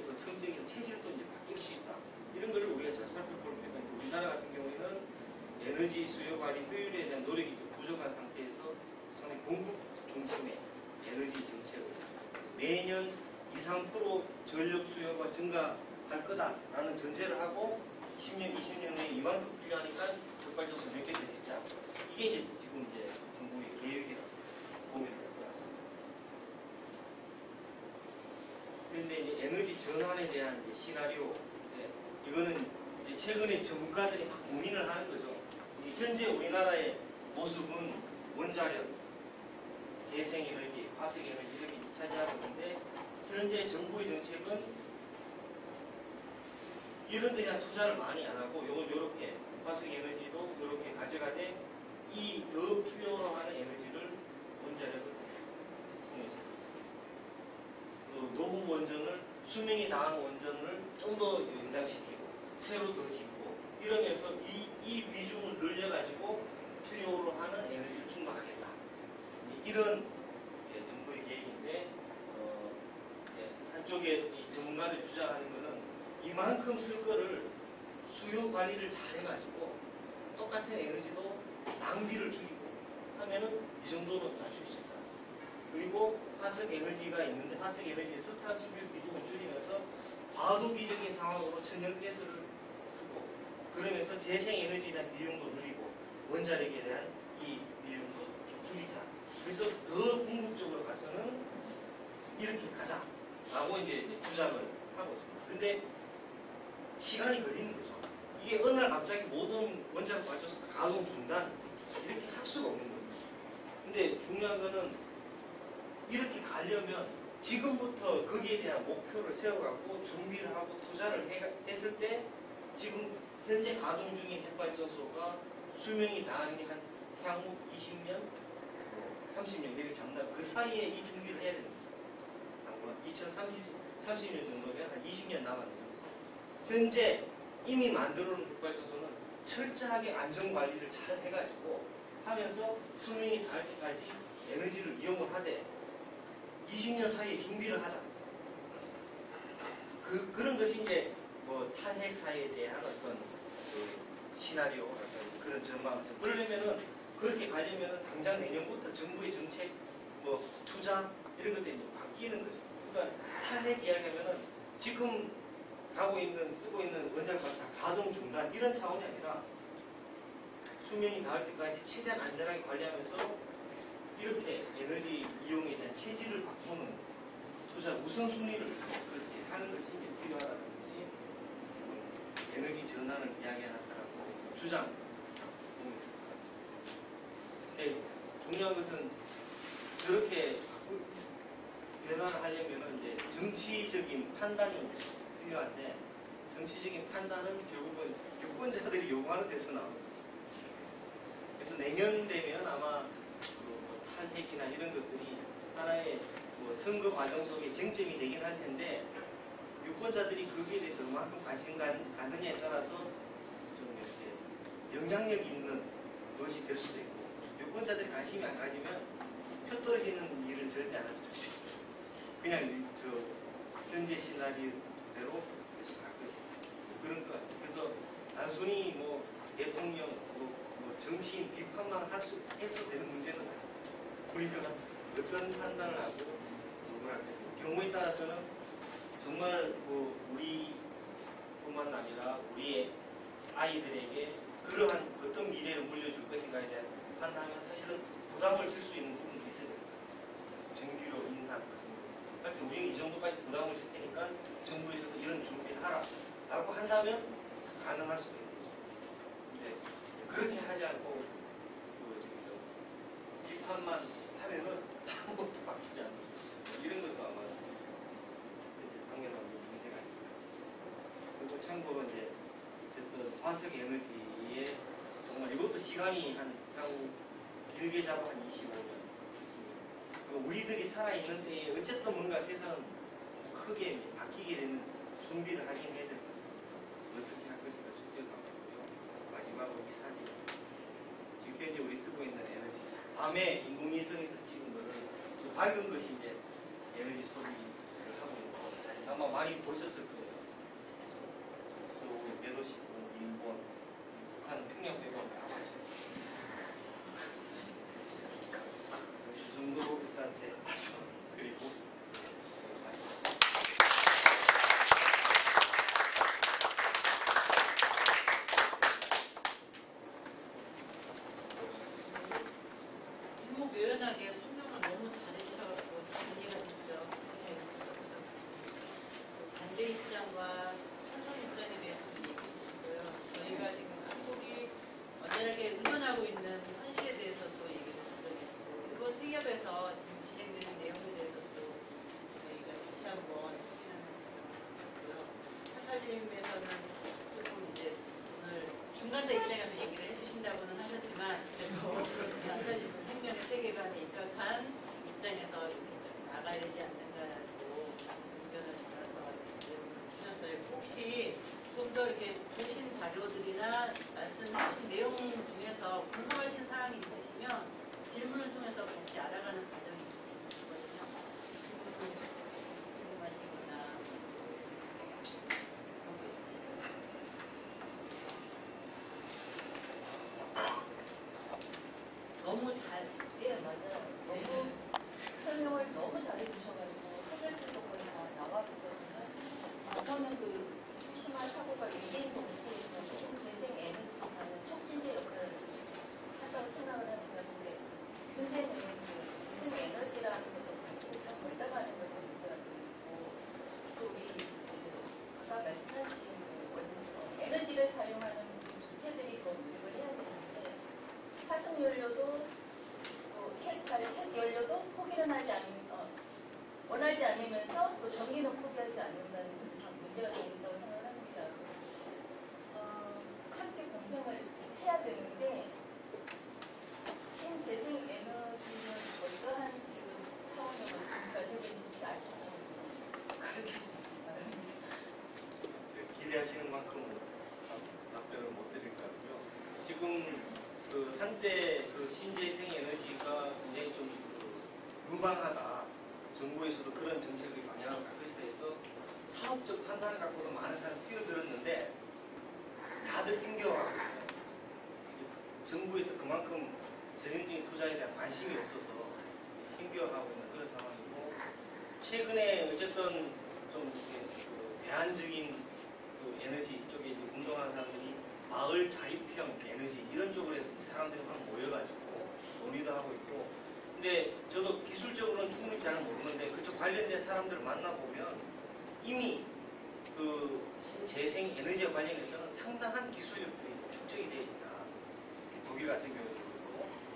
S2: 그 성적인 체질도 이제 바뀔 수 있다. 이런 걸 우리가 잘 살펴볼 필요가 있고 우리나라 같은 경우에는 에너지 수요 관리 효율에 대한 노력이 부족한 상태에서 상당히 공급 중심의 에너지 정책을 매년 2, 3% 전력 수요가 증가할 거다라는 전제를 하고 10년, 20년 내에 이만큼 필요하니까 흑발전소 몇 개 더 짓자. 이게 이제 지금 이제 정부의 계획이라고 보면 될 것 같습니다. 그런데 이제 에너지 전환에 대한 이제 시나리오, 이거는 이제 최근에 전문가들이 막 고민을 하는 거죠. 현재 우리나라의 모습은 원자력, 재생에너지, 화석에너지 이렇게 차지하고 있는데 현재 정부의 정책은 이런 데 대한 투자를 많이 안 하고 요렇게 화석에너지도 요렇게 가져가되 이 더 필요로 하는 에너지를 원자력을 통해서 노후 원전을 수명이 다한 원전을 좀 더 연장시키고 새로 더 짓고 이러면서 이 비중을 늘려가지고 필요로 하는 에너지를 충당하겠다. 이런 정부의 계획인데 한쪽에 이 전문가들이 주장하는 것은 이만큼 쓸 거를 수요 관리를 잘 해가지고 똑같은 에너지도 낭비를 줄이고 하면은 이 정도는 낮출 수 있다. 그리고 화석 에너지가 있는데 화석 에너지의 석탄 수요 비중을 줄이면서 과도기적인 상황으로 천연가스를 쓰고 그러면서 재생에너지에 대한 비용도 늘리고 원자력에 대한 이 비용도 좀 줄이자. 그래서 더 궁극적으로 가서는 이렇게 가자라고 이제 주장을 하고 있습니다. 근데 시간이 걸리는 거죠. 이게 어느 날 갑자기 모든 원자력 발전소 가동 중단 이렇게 할 수가 없는 거예요. 근데 중요한 거는 이렇게 가려면 지금부터 거기에 대한 목표를 세워갖고 준비를 하고 투자를 했을 때 지금 현재 가동 중인 핵발전소가 수명이 다하는 게 한 향후 20년, 30년 이렇게 잡는다. 그 사이에 이 준비를 해야 됩니다. 2030년 정도면 한 20년 남았네요. 현재 이미 만들어 놓은 핵발전소는 철저하게 안전관리를 잘 해가지고 하면서 수명이 닿을 때까지 에너지를 이용을 하되 20년 사이에 준비를 하자. 그런 것이 이제 뭐 탈핵 사회에 대한 어떤 시나리오, 그런 전망. 그러려면은 그렇게 가려면은 당장 내년부터 정부의 정책, 뭐 투자 이런 것들이 이제 바뀌는 거죠. 그러니까 탈핵 이야기하면은 지금 쓰고 있는 원자력 다 가동 중단 이런 차원이 아니라 수명이 닿을 때까지 최대한 안전하게 관리하면서 이렇게 에너지 이용에 대한 체질을 바꾸는 투자 우선순위를 그렇게 하는 것이 이제 필요하다는 것이 에너지 전환을 이야기하는 사람의 주장. 근데 중요한 것은 저렇게 변화를 하려면 이제 정치적인 판단이 필요한데 정치적인 판단은 결국은 유권자들이 요구하는 데서 나옵니다. 그래서 내년 되면 아마 뭐 탈핵이나 이런 것들이 하나의 뭐 선거 과정 속에 쟁점이 되긴 할 텐데 유권자들이 거기에 대해서 얼마큼 관심 갖느냐에 따라서 좀 이렇게 영향력 있는 것이 될 수도 있고 유권자들이 관심이 안 가지면 표 떨어지는 일은 절대 안 할 것이고 그냥 저 현재 시나리오대로 계속 갈 것이고 그런 것 같습니다. 그래서 단순히 뭐 대통령 뭐 정치인 비판만 해서 되는 문제는 우리가 어떤 판단을 하고 누구를 할 것인가 경우에 따라서는 정말 뭐 우리뿐만 아니라 우리의 아이들에게 그러한 어떤 미래를 물려줄 것인가에 대한 판단하면 사실은 부담을 질 수 있는 부분도 있어야 됩니다. 정규로 인상 그러니까 우리는 이 정도까지 부담을 질 테니까 정부에서도 이런 준비를 하라 라고 한다면 가능할 수도 있는 거죠. 근데 그렇게 하지 않고 비판만 하면은 아무것도 바뀌지 않는 이런 것도 아마 이제 당연한 문제가 아닙니다. 그리고 참고로 이제 어쨌든 화석 에너지에 정말 이것도 시간이 향후 길게 잡아 한 25년. 우리들이 살아있는 때에 어쨌든 뭔가 세상은 크게 바뀌게 되는 준비를 하긴 해야 될 거죠. 어떻게 할 것인가 숙제도 하고요. 마지막으로 이 사진. 지금 현재 우리 쓰고 있는 에너지. 밤에 인공위성에서 찍은 거를 밝은 것이 이제 에너지 소비를 하고 있는 사진. 아마 많이 보셨을 거예요. 그래서 서울, 대도시권, 일본, 북한, 평양 빼고 다 봤죠. 이 정도 일단 제 말씀 그리고
S1: 묘연하게 설명을 너무 잘해주셔가지고 참 이해가 됐죠. 반대 입장과 찬성 입장에 대해서 얘기해주셨고요. 저희가 지금 한국이 완전하게 의존하고 있는 현실에 대해서도 얘기를 드렸고 일본 세협에서 지금 진행되는 내용에 대해서도 저희가 다시 한번 확인하는 한살림에서는 조금 이제 오늘 중간자 입장에서 얘기를 해주신다고는 하셨지만 그래도 한살림 생명의 세계관에 입각한 입장에서 이렇게 좀 나가야 되지 않는가라고 의견을 받아서 내용을 주셨어요. 혹시 좀 더 이렇게 보신 자료들이나 말씀하신 내용 중에서 궁금하신 사항이 있으시면 질문을 통해서 같이 알아가는 과정이 있거든요. 궁금하시거나 그런 거 있으시면. 너무 잘,
S3: 예, 맞아요. 너무 설명을 너무 잘해주셔가지고 해결책도 거의 다 나왔거든요. 저는 그 후쿠시마 사고가 일인 동시에 신재생 에너지라는 촉진제 역할을 한다고 생각을 합니다. 근데 현재는 그 재생 에너지라는 것을 가지고 참 멀다가는 것을 문제가 있고 또 우리 아까 말씀하신 그 에너지를 사용하는 주체들이 더 노력을 해야 되는데 화석 연료도 핵 연료도 포기를 하지 원하지 않으면서 또 전기는 포기하지 않는다는 것이 참 문제가 되겠다고 생각합니다. 함께 공생을 해야 되는데 신재생 에너지는 어떠한 지금 차원의 문제가 되는지 혹시 아시나요? 가르쳐 주십니다.
S2: 기대하시는 만큼 답변을 못 드릴 것 같고요. 지금 그 한때 그 신재생 에너지가 굉장히 좀 무방하다. 정부에서도 그런 정책의 방향을 바꿀 때 해서 사업적 판단을 갖고도 많은 사람이 뛰어들었는데 다들 힘겨워하고 있어요. 정부에서 그만큼 전형적인 투자에 대한 관심이 없어서 힘겨워하고 있는 그런 상황이고 최근에 어쨌든 좀 이렇게 그 대안적인 그 에너지 쪽에 이제 운동하는 사람들이 마을 자립형 에너지 이런 쪽으로 해서 사람들이 막 모여가지고 논의도 하고 있고. 근데 저도 기술적으로는 충분히 잘 모르는데 그쪽 관련된 사람들을 만나보면 이미 그 신재생 에너지와 관련해서는 상당한 기술력들이 축적이 되어 있다. 독일 같은 경우도.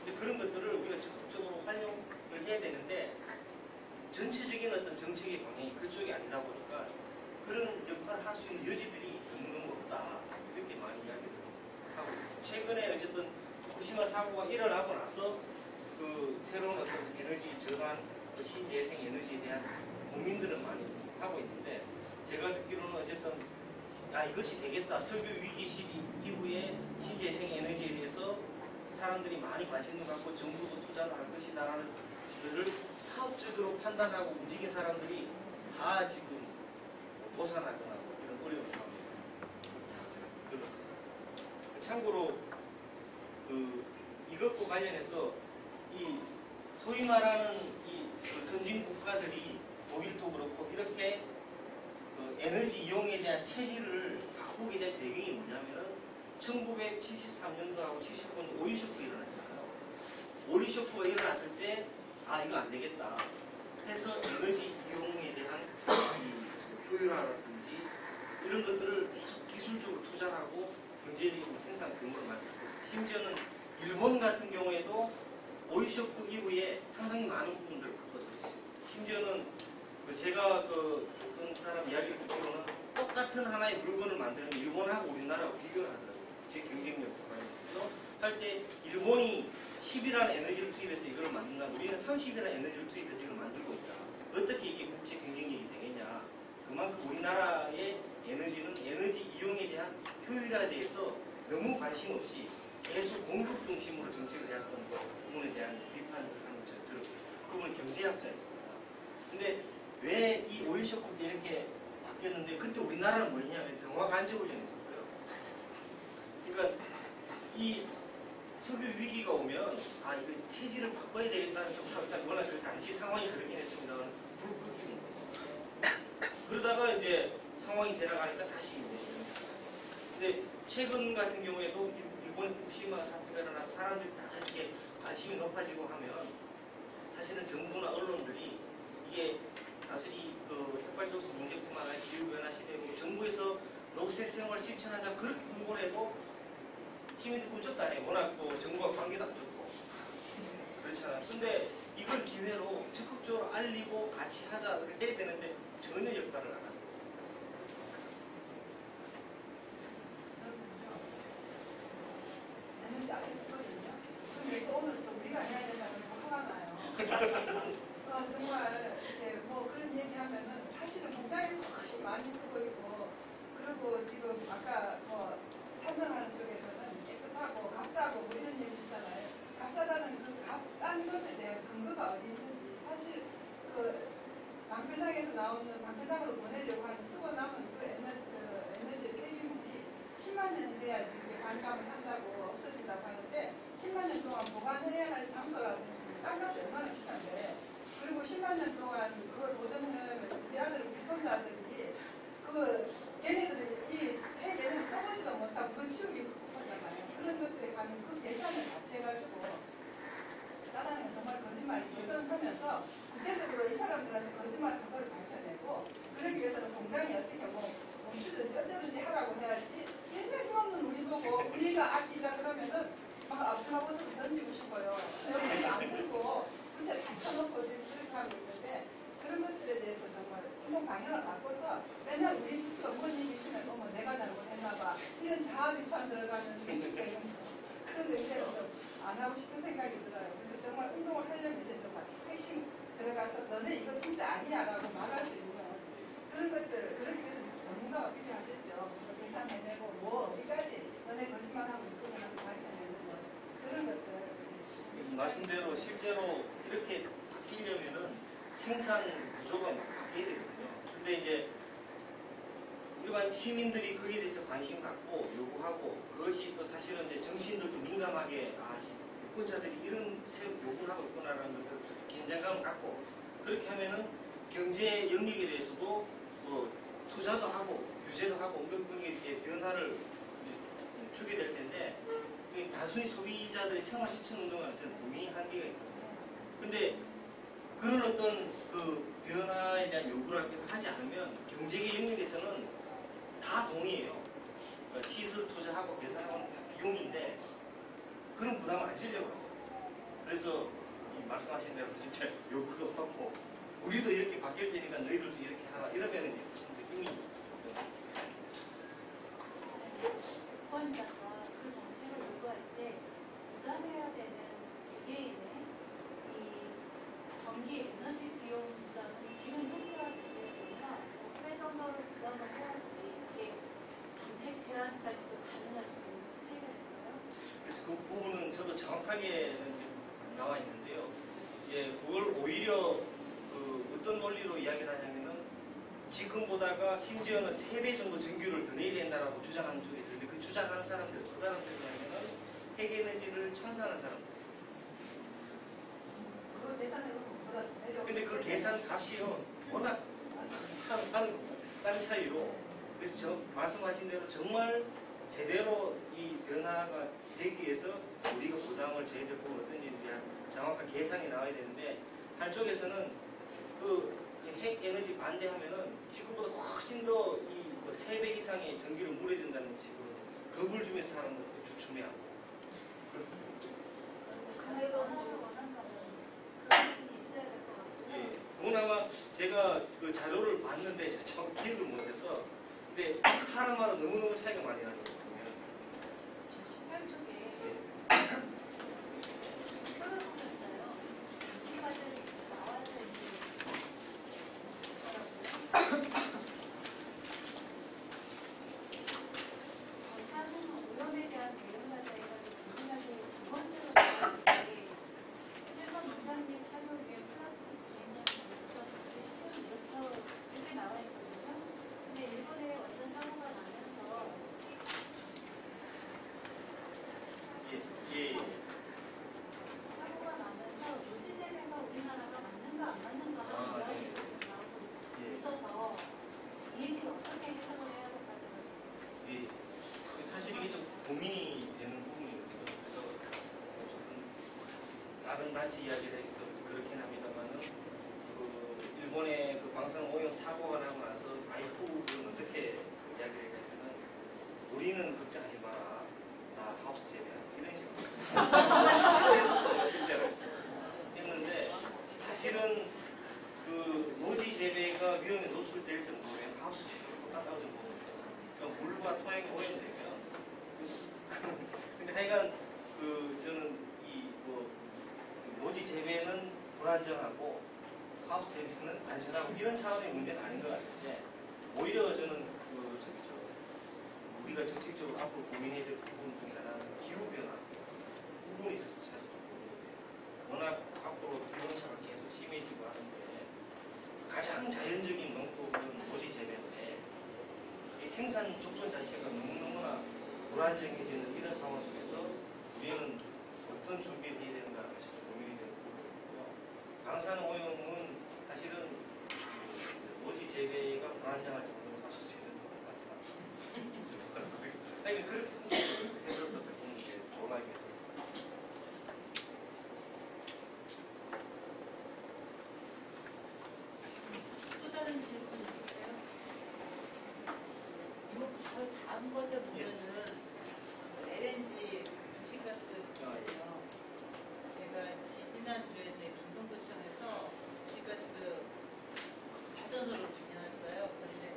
S2: 근데 그런 것들을 우리가 적극적으로 활용을 해야 되는데 전체적인 어떤 정책의 방향이 그쪽이 아니다 보니까 그런 역할을 할 수 있는 여지들이 너무너무 없다. 이렇게 많이 이야기를 하고 최근에 어쨌든 후쿠시마 사고가 일어나고 나서 그 새로운 어떤 에너지 전환, 그 신재생 에너지에 대한 고민들은 많이 하고 있는데 제가 듣기로는 어쨌든 이것이 되겠다. 석유 위기 시기 이후에 신재생 에너지에 대해서 사람들이 많이 관심을 갖고 정부도 투자를 할 것이다라는 것을 사업적으로 판단하고 움직인 사람들이 다 지금 도산하거나 이런 어려운 상황이 들었었어요. 참고로 이것과 관련해서 이 소위 말하는 그 선진 국가들이 독일도 그렇고 이렇게 그 에너지 이용에 대한 체질을 바꾸게 된 배경이 뭐냐면은 1973년도하고 75년 오일 쇼크 일어났잖아요. 오일 쇼크가 일어났을 때 이거 안 되겠다 해서 에너지 이용에 대한 효율화라든지 이런 것들을 계속 기술적으로 투자하고 경제적인 생산 규모를 만들고 있어요. 심지어는 일본 같은 경우에도 오일 쇼크 이후에 상당히 많은 부분들을 바꿨어요. 심지어는 제가 어떤 사람 이야기를 듣기로는 똑같은 하나의 물건을 만드는 일본하고 우리나라하고 비교를 하더라고요. 제 경쟁력 관련해서 할 때 일본이 10이라는 에너지를 투입해서 이걸 만든다면 우리는 30이라는 에너지를 투입해서 이걸 만들고 있다. 어떻게 이게 국제 경쟁력이 되겠냐. 그만큼 우리나라의 에너지는 에너지 이용에 대한 효율화에 대해서 너무 관심 없이 계속 공급 중심으로 정책을 해왔던 부분에 대한 비판을 하는 것을 들었어요. 그분은 경제학자였습니다. 근데 왜 이 오일 쇼크 때 이렇게 바뀌었는데 그때 우리나라는 뭐냐면 등화 간접훈련이 있었어요. 그러니까 이 석유 위기가 오면 이거 체질을 바꿔야 되겠다는 쪽으로 워낙 그 당시 상황이 그렇긴 했습니다만 불 끄기는 그러다가 이제 상황이 지나가니까 다시 이제 근데 최근 같은 경우에도 일본의 후쿠시마 사태가 일어나서 사람들이 다 이렇게 관심이 높아지고 하면 사실은 정부나 언론들이 이게 사실 그 흑발적수 문제뿐만 아니라 기후변화 시대고 정부에서 녹색 생활 실천하자 그렇게 홍보를 해도 시민들이 꿈쩍도 안 해요. 워낙 또 정부가 관계도 안 좋고 그렇잖아요. 근데 이걸 기회로 적극적으로 알리고 같이 하자 이렇게 해야 되는데 전혀 역할을 안 하고 있습니다.
S4: 에너지 아까 했거든요. 근데 또 오늘 또 우리가 해야 된다는 거 화가 나요. 정말 이렇게 뭐 그런 얘기하면은 사실은 공장에서 훨씬 많이 쓰고 있고 그리고 지금 아까 뭐 찬성하는 쪽에서는 깨끗하고 값싸고 뭐 이런 얘기 있잖아요. 값싸다는 그 값싼 것에 대한 근거가 어디 있는지 사실 그 방패장에서 나오는 방패장으로 보내려고 하는 쓰고 남은 그 에너지 폐기물이 10만 년이 돼야지 그게 반감을 한다고 없어진다고 하는데 10만 년 동안 보관해야 할 장소라든지 땅값이 얼마나 비싼데 그리고 10만 년 동안 그걸 보존하려면 우리 아들 우리 손자들이 걔네들이 이 폐기를 써보지도 못하고 그거 치우기 급하잖아요. 그런 것들에 가는 그 계산을 같이 해가지고 짜다는 정말 거짓말이 하면서 구체적으로 이 사람들한테 거짓말 그걸 밝혀내고 그러기 위해서는 공장이 어떻게 멈추든지 어쩌든지 하라고 해야지 맨날 그러면 우리 보고 우리가 아끼자 그러면은 막 앞치마벗어서 던지고 싶어요. 여기도 안 들고 부채 다 사놓고 지금 그렇게 하고 있는데 그런 것들에 대해서 정말 운동 방향을 바꿔서 맨날 우리 스스로 뭔 일이 있으면 어머 내가 잘못했나봐 이런 자아 비판 들어가면서 위축되는 그런 의제를 좀 안 하고 싶은 생각이 들어요. 그래서 정말 운동을 하려면 이제 정말 핵심 들어가서 너네 이거 진짜 아니야 라고 말할 수 있는 그런 것들 그러기 위해서 전문가가 필요하겠죠. 계산해내고 뭐 어디까지 너네 거짓말하고 있구나 밝혀내는 거 그런 것들
S2: 말씀대로 실제로 이렇게 바뀌려면은 생산 구조가 바뀌어야 되거든요. 근데 이제 일반 시민들이 거기에 대해서 관심 갖고 요구하고 그것이 또 사실은 이제 정치인들도 민감하게 유권자들이 이런 요구를 하고 있구나라는 것을 긴장감을 갖고 그렇게 하면은 경제 영역에 대해서도 뭐 투자도 하고 규제도 하고 이렇게 변화를 주게 될 텐데 그 단순히 소비자들의 생활 실천 운동은 저는 분명히 한계가 있거든요. 근데 그런 어떤 그 변화에 대한 요구를 하지 않으면 경제계 영역에서는 다 동의해요. 그러니까 시설 투자하고 계산하고는 다 비용인데 그런 부담을 안 주려고 해요. 그래서 이 말씀하신 대로 진짜 요구도 하고 우리도 이렇게 바뀔 테니까 너희들도 이렇게 하라 이러면 이제 훨씬 더 힘이
S3: 후원자가 그 정책을 요구할 때 부담해야 되는 개개인의 이 전기 에너지 비용 부담은 지금 현재와 비교해보면 어느 정도로 부담을 해야지 이게 정책 제한까지도 가능할 수 있는 수익일까요?
S2: 그래서 그 부분은 저도 정확하게는 이제 나와 있는데요. 이제 그걸 오히려 그 어떤 논리로 이야기를 하냐면은 지금보다가 심지어는 3배 정도 전기를 더 내야 된다라고 주장하는 쪽이 있는데 그 주장하는 사람들, 저 사람들이냐면은 핵에너지를 찬성하는 사람들.
S4: 그거 계산해보면 보다 내려.
S2: 근데 그 계산 값이요 워낙 딴 차이로 그래서 저 말씀하신 대로 정말 제대로 이 변화가 되기 위해서 우리가 부담을 져야 되고 어떤 일에 대한 정확한 계산이 나와야 되는데 한쪽에서는 그 핵 에너지 반대하면은 지금보다 훨씬 더 이 3배 이상의 전기를 물어야 된다는 식으로 겁을 주면서 하는 것도 주춤해하고
S3: 가해가 원한다면 그런 분이 있어야 될 것 같고요.
S2: 예, 그건 아마 제가 그 자료를 봤는데 정확히 기억을 못해서 근데 사람마다 너무너무 차이가 많이 나는 것 같아요.
S3: 수면 쪽에 풀어주셨어요. 기관을 나와야 되는데 방사능 오염에 대한 대응하자 해가지고 국민한테 두 번째로 나왔는데 최선 이상 및 사용 위해 플라스틱 비행량 물성 쉬운 이렇게 나와 있거든요. 근데 일본에 완전 사고가 나면서
S2: 예,
S3: 사고가 나면서 조치 재배가 우리나라가 맞는가 안 맞는가 하는 이야기가 지금 나오고
S2: 예.
S3: 있어서 이 얘기를 어떻게 해석을 해야 될까지
S2: 예. 사실 이게 좀 고민이 되는 부분이거든요. 그래서 조금 다른 단체 이야기를 해서 그렇긴 합니다만은 그 일본의 그 방사능 오염 사고가 나고 나서 아이프는 어떻게 이야기를 했냐면은 우리는 걱정하지 마라. 나 하우스 재배야. 이런 식으로 했었어요. 실제로. 했는데 사실은 그 노지 재배가 위험에 노출될 정도의 하우스 재배가 똑같다고 좀 보거든요. 그러니까 물과 토양이 오염되면 근데 하여간 그 저는 이 뭐 노지 재배는 불안정하고 하우스 재배는 안전하고 이런 차원의 문제는 아닌 것 같은데 오히려 저는 그 저기 우리가 정책적으로 앞으로 고민해야 될 부분 중에 하나는 기후 변화 부분이 있어서 사실 좀 고민돼요. 워낙 앞으로 기온차가 계속 심해지고 하는데 가장 자연적인 농법은 노지 재배인데 이 생산 조건 자체가 너무너무나 불안정해지는 이런 상황 속에서 우리는 어떤 준비를 해야 되는가라는 것이 좀 고민이 되는 부분이고요. 방사능 오염은 사실은 노지 재배가 불안정할 정도로 할 수 있는 것 같아요. 그러니까 그렇게 해서 조금 이제 조망이 있어서.
S1: 또 다른 질문 있을까요? 이거 바로 다음 것에 보면은 LNG 도시가스 있잖아요. 제가 지난주에 저희 강동구청에서 도시가스 발전소를 준비했어요. 그런데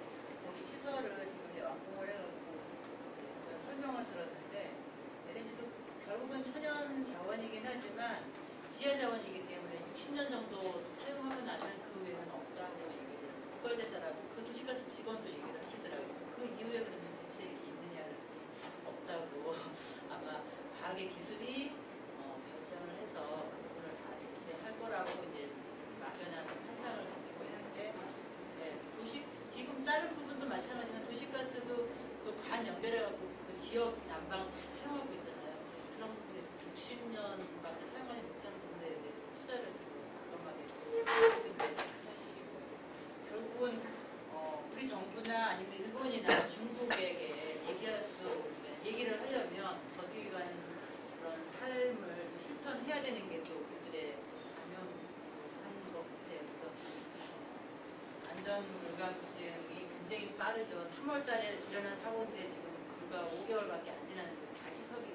S1: 중증 공감증이 굉장히 빠르죠. 3월 달에 일어난 사고인데 지금 불과 5개월밖에 안 지났는데 다 희석이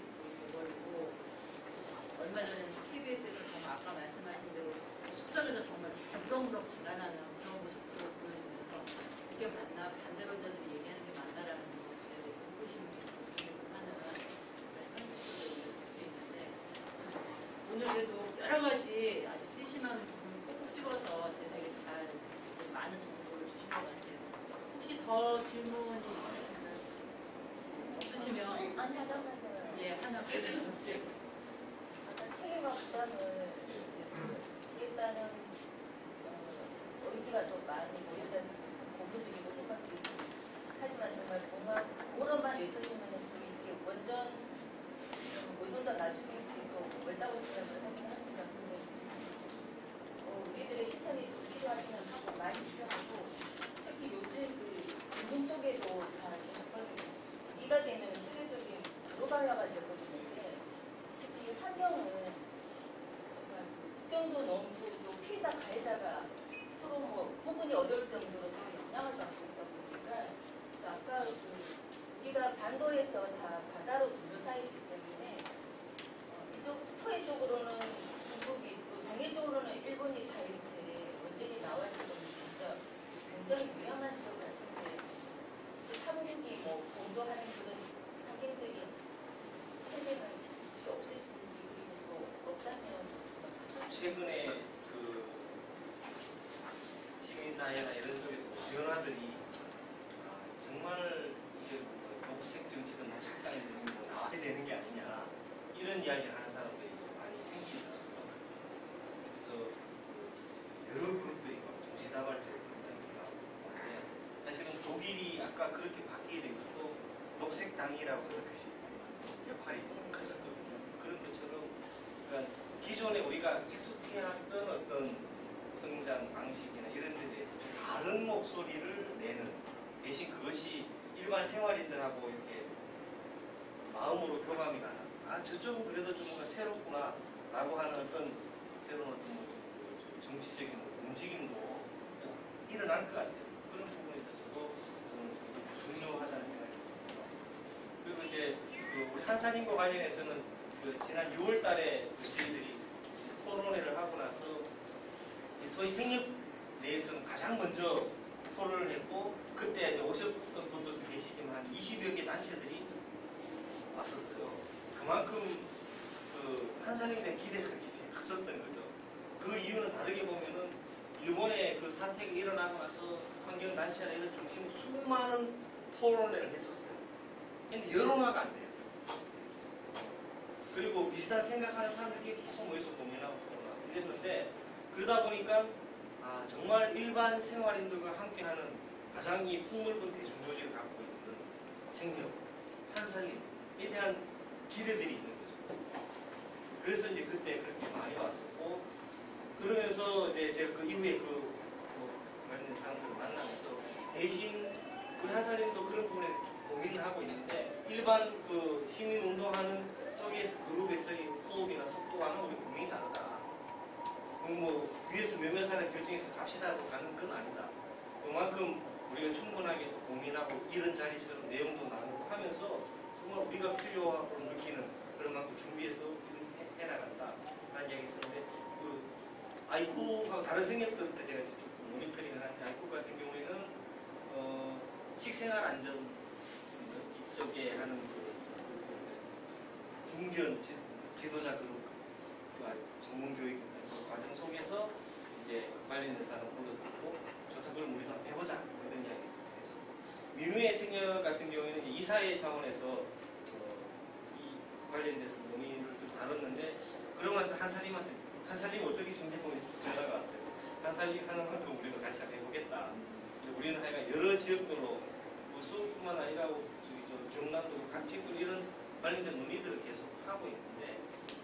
S1: 돼버리고, 얼마 전에 KBS에서 정말 아까 말씀하신 대로 숲속에서 정말 잘 무럭무럭 자라나는 그런 모습도 보여주면서 이게 맞나, 반대론자들이 얘기하는 게 맞나라는 것에 대해 의구심이 하는 그런 현실들이 있는데, 오늘 그래도 여러 가지 아주 세심한 부분 꼭꼭 집어서 저희에게 잘 많은 정보를 주신 것 같아요. 혹시 더 질문이 없으시면
S3: 아니, 하나만 더요.
S1: 예, 하나 말씀드릴게요.
S3: 아까 책임과 부담을 지겠다는 의지가 좀 많이 보였다는 공부드리고 똑같이 하지만 정말 공감 그런만 외쳐주면 이렇게 원전 다 나중에 또 멀다고 생각을 하긴 합니다. 근데 우리들의 실천이 좀 필요하기는 하고 많이 필요하고 특히 요즘 그 운동 쪽에도 다 한번 기가 되면 세계적인 글로벌화가 되거든요. 특히 환경은 정말 국경도 넘고 또 피해자 가해자가 서로 뭐 구분이 어려울 정도로 서로 영향을 받고 있다 보니까 아까 우리가 반도에서 다 바다로 둘러싸여 있기 때문에 이쪽 서해 쪽으로는 중국이 또 동해 쪽으로는 일본이 다 이렇게 원전이 나와 있기 때문에 진짜 굉장히 위험한 지역 같은데 혹시 3국이 뭐 공조하는 그런 확인적인 체제는 혹시 없으신지 그리고 또 없다면
S2: 최근에 그 시민사회나 이런 쪽에서 변화들이 정말 이제 녹색 정치든 녹색 땅이든 뭐 나와야 되는 게 아니냐 이런 이야기를 하는 사람들이 많이 생기더라고요. 그래서 여러 그룹들이 막 동시다발적으로 이야기를 하고 있는데 사실은 독일이 아까 그렇게 바뀌게 된 것도 녹색 당이라고 하는 것이 역할이 컸었거든요. 그런 것처럼 그러니까 기존에 우리가 익숙해왔던 어떤 성장 방식이나 이런 데 대해서 좀 다른 목소리를 내는 대신 그것이 일반 생활인들하고 이렇게 마음으로 교감이 가는 저쪽은 그래도 좀 뭔가 새롭구나 라고 하는 어떤 새로운 어떤 정치적인 움직임도 일어날 것 같아요. 그런 부분에 있어서도 저는 중요하다는 생각이 듭니다. 그리고 이제 우리 한산인과 관련해서는 지난 6월 달에 저희들이 토론회를 하고 나서 소위 생협 내에서는 가장 먼저 토론을 했고 그때 오셨던 분들도 계시지만 한 20여 개 단체들이 왔었어요. 그만큼 한산인에 대한 기대가 굉장히 컸었던 거죠. 그 이유는 다르게 보면은 일본의 그 사태가 일어나고 나서 환경단체나 이런 중심으로 수많은 토론회를 했었어요. 근데 여론화가 안 돼요. 그리고 비슷한 생각하는 사람들끼리 계속 모여서 고민하고 토론하고 이랬는데 그러다 보니까 정말 일반 생활인들과 함께하는 가장 이 풍물분 대중조직을 갖고 있는 생협, 한산림에 대한 기대들이 있는 거죠. 그래서 이제 그때 그렇게 많이 왔었고 그러면서 이제 제가 그 이후에 관련된 사람들을 만나면서 대신 우리 한산림도 그런 부분에 고민을 하고 있는데 일반 그 시민운동하는 쪽에서 그룹에서의 호흡이나 속도와는 우리 고민이 다르다. 뭐 위에서 몇몇 사람 결정해서 갑시다 하고 가는 건 아니다. 그만큼 우리가 충분하게 또 고민하고 이런 자리처럼 내용도 나누고 하면서 정말 우리가 필요하고 느끼는 그런 만큼 준비해서 해나간다 라는 이야기 있었는데 아이쿠하고 다른 생협들 때 제가 좀 모니터링을 하는데 아이쿠 같은 경우에는 식생활 안전 쪽에 하는 중견 지도자 그룹 전문 교육 과정 속에서 이제 관련된 사람 불러서 듣고 좋다 그럼 우리도 한번 해보자 이런 이야기 해서 민우의 생협 같은 경우에는 이사회 차원에서 이 관련돼서 논의를 좀 다뤘는데 그러고 나서 한살림 어떻게 준비하고 전화가 왔어요. 한살림 하는 만큼 우리도 같이 한번 해보겠다. 우리는 하여간 여러 지역별로 서울뿐만 아니라 경남도 각 지역별 이런 관련된 논의들을 계속 하고 있는데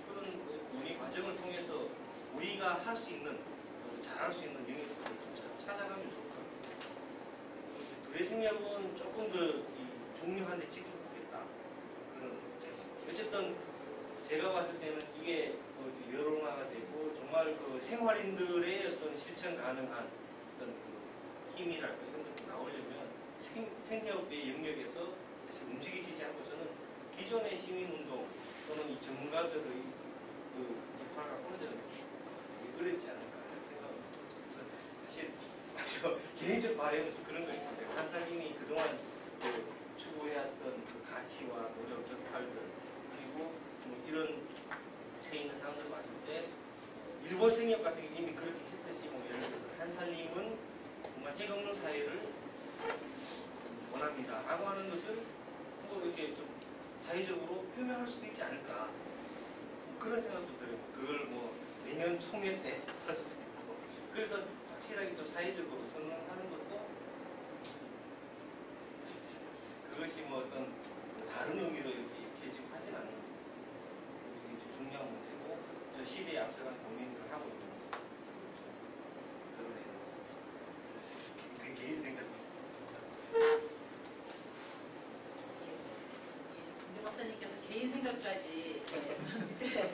S2: 그런 논의 과정을 통해서 우리가 할 수 있는 잘할 수 있는 영역들을 좀 찾아가면 좋을 것 같아요. 둘의 생략은 조금 더 중요한데 지켜보겠다. 그런 어쨌든 제가 봤을 때는 이게 여론화가 되고 정말 그 생활인들의 어떤 실천 가능한 어떤 힘이랄까 이런 것도 나오려면 생협의 영역에서 움직이지 않고서는 기존의 시민운동 또는 이 전문가들의 그 역할을 보여주는 게 어렵지 않을까 하는 생각을 합니다. 사실 저 개인적 바람은 좀 그런 거 있습니다. 한살림이 그동안 그 추구해왔던 그 가치와 노력, 역할들 그리고 뭐 이런 처해 있는 사람들 봤을 때 일본 생협 같은 게 이미 그렇게 했듯이 뭐 예를 들어서 한살림은 정말 핵 없는 사회를 원합니다 라고 하는 것을 뭐 이렇게 좀 사회적으로 표명할 수도 있지 않을까 뭐 그런 생각도 들어요. 그걸 뭐 내년 총회 때 할 수도 있고 그래서 확실하게 좀 사회적으로 선언하는 것도 그것이 뭐 어떤 다른 의미로 이렇게 입혀지고 하진 않는 게 중요한 문제고 저 시대에 앞서간 고민을 하고 있는 그러네요. 그 개인 생각입니다.
S1: 김 박사님께서 개인 생각까지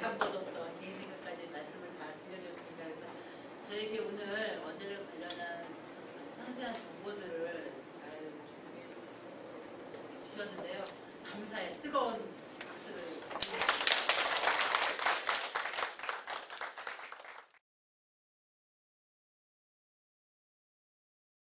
S1: 담궈뒀던 개인 생각까지 말씀을 다 드려줬습니다. 그래서 저에게 오늘 원자력 관련한 상세한 정보들을 잘 준비해 주셨는데요. 감사의 뜨거운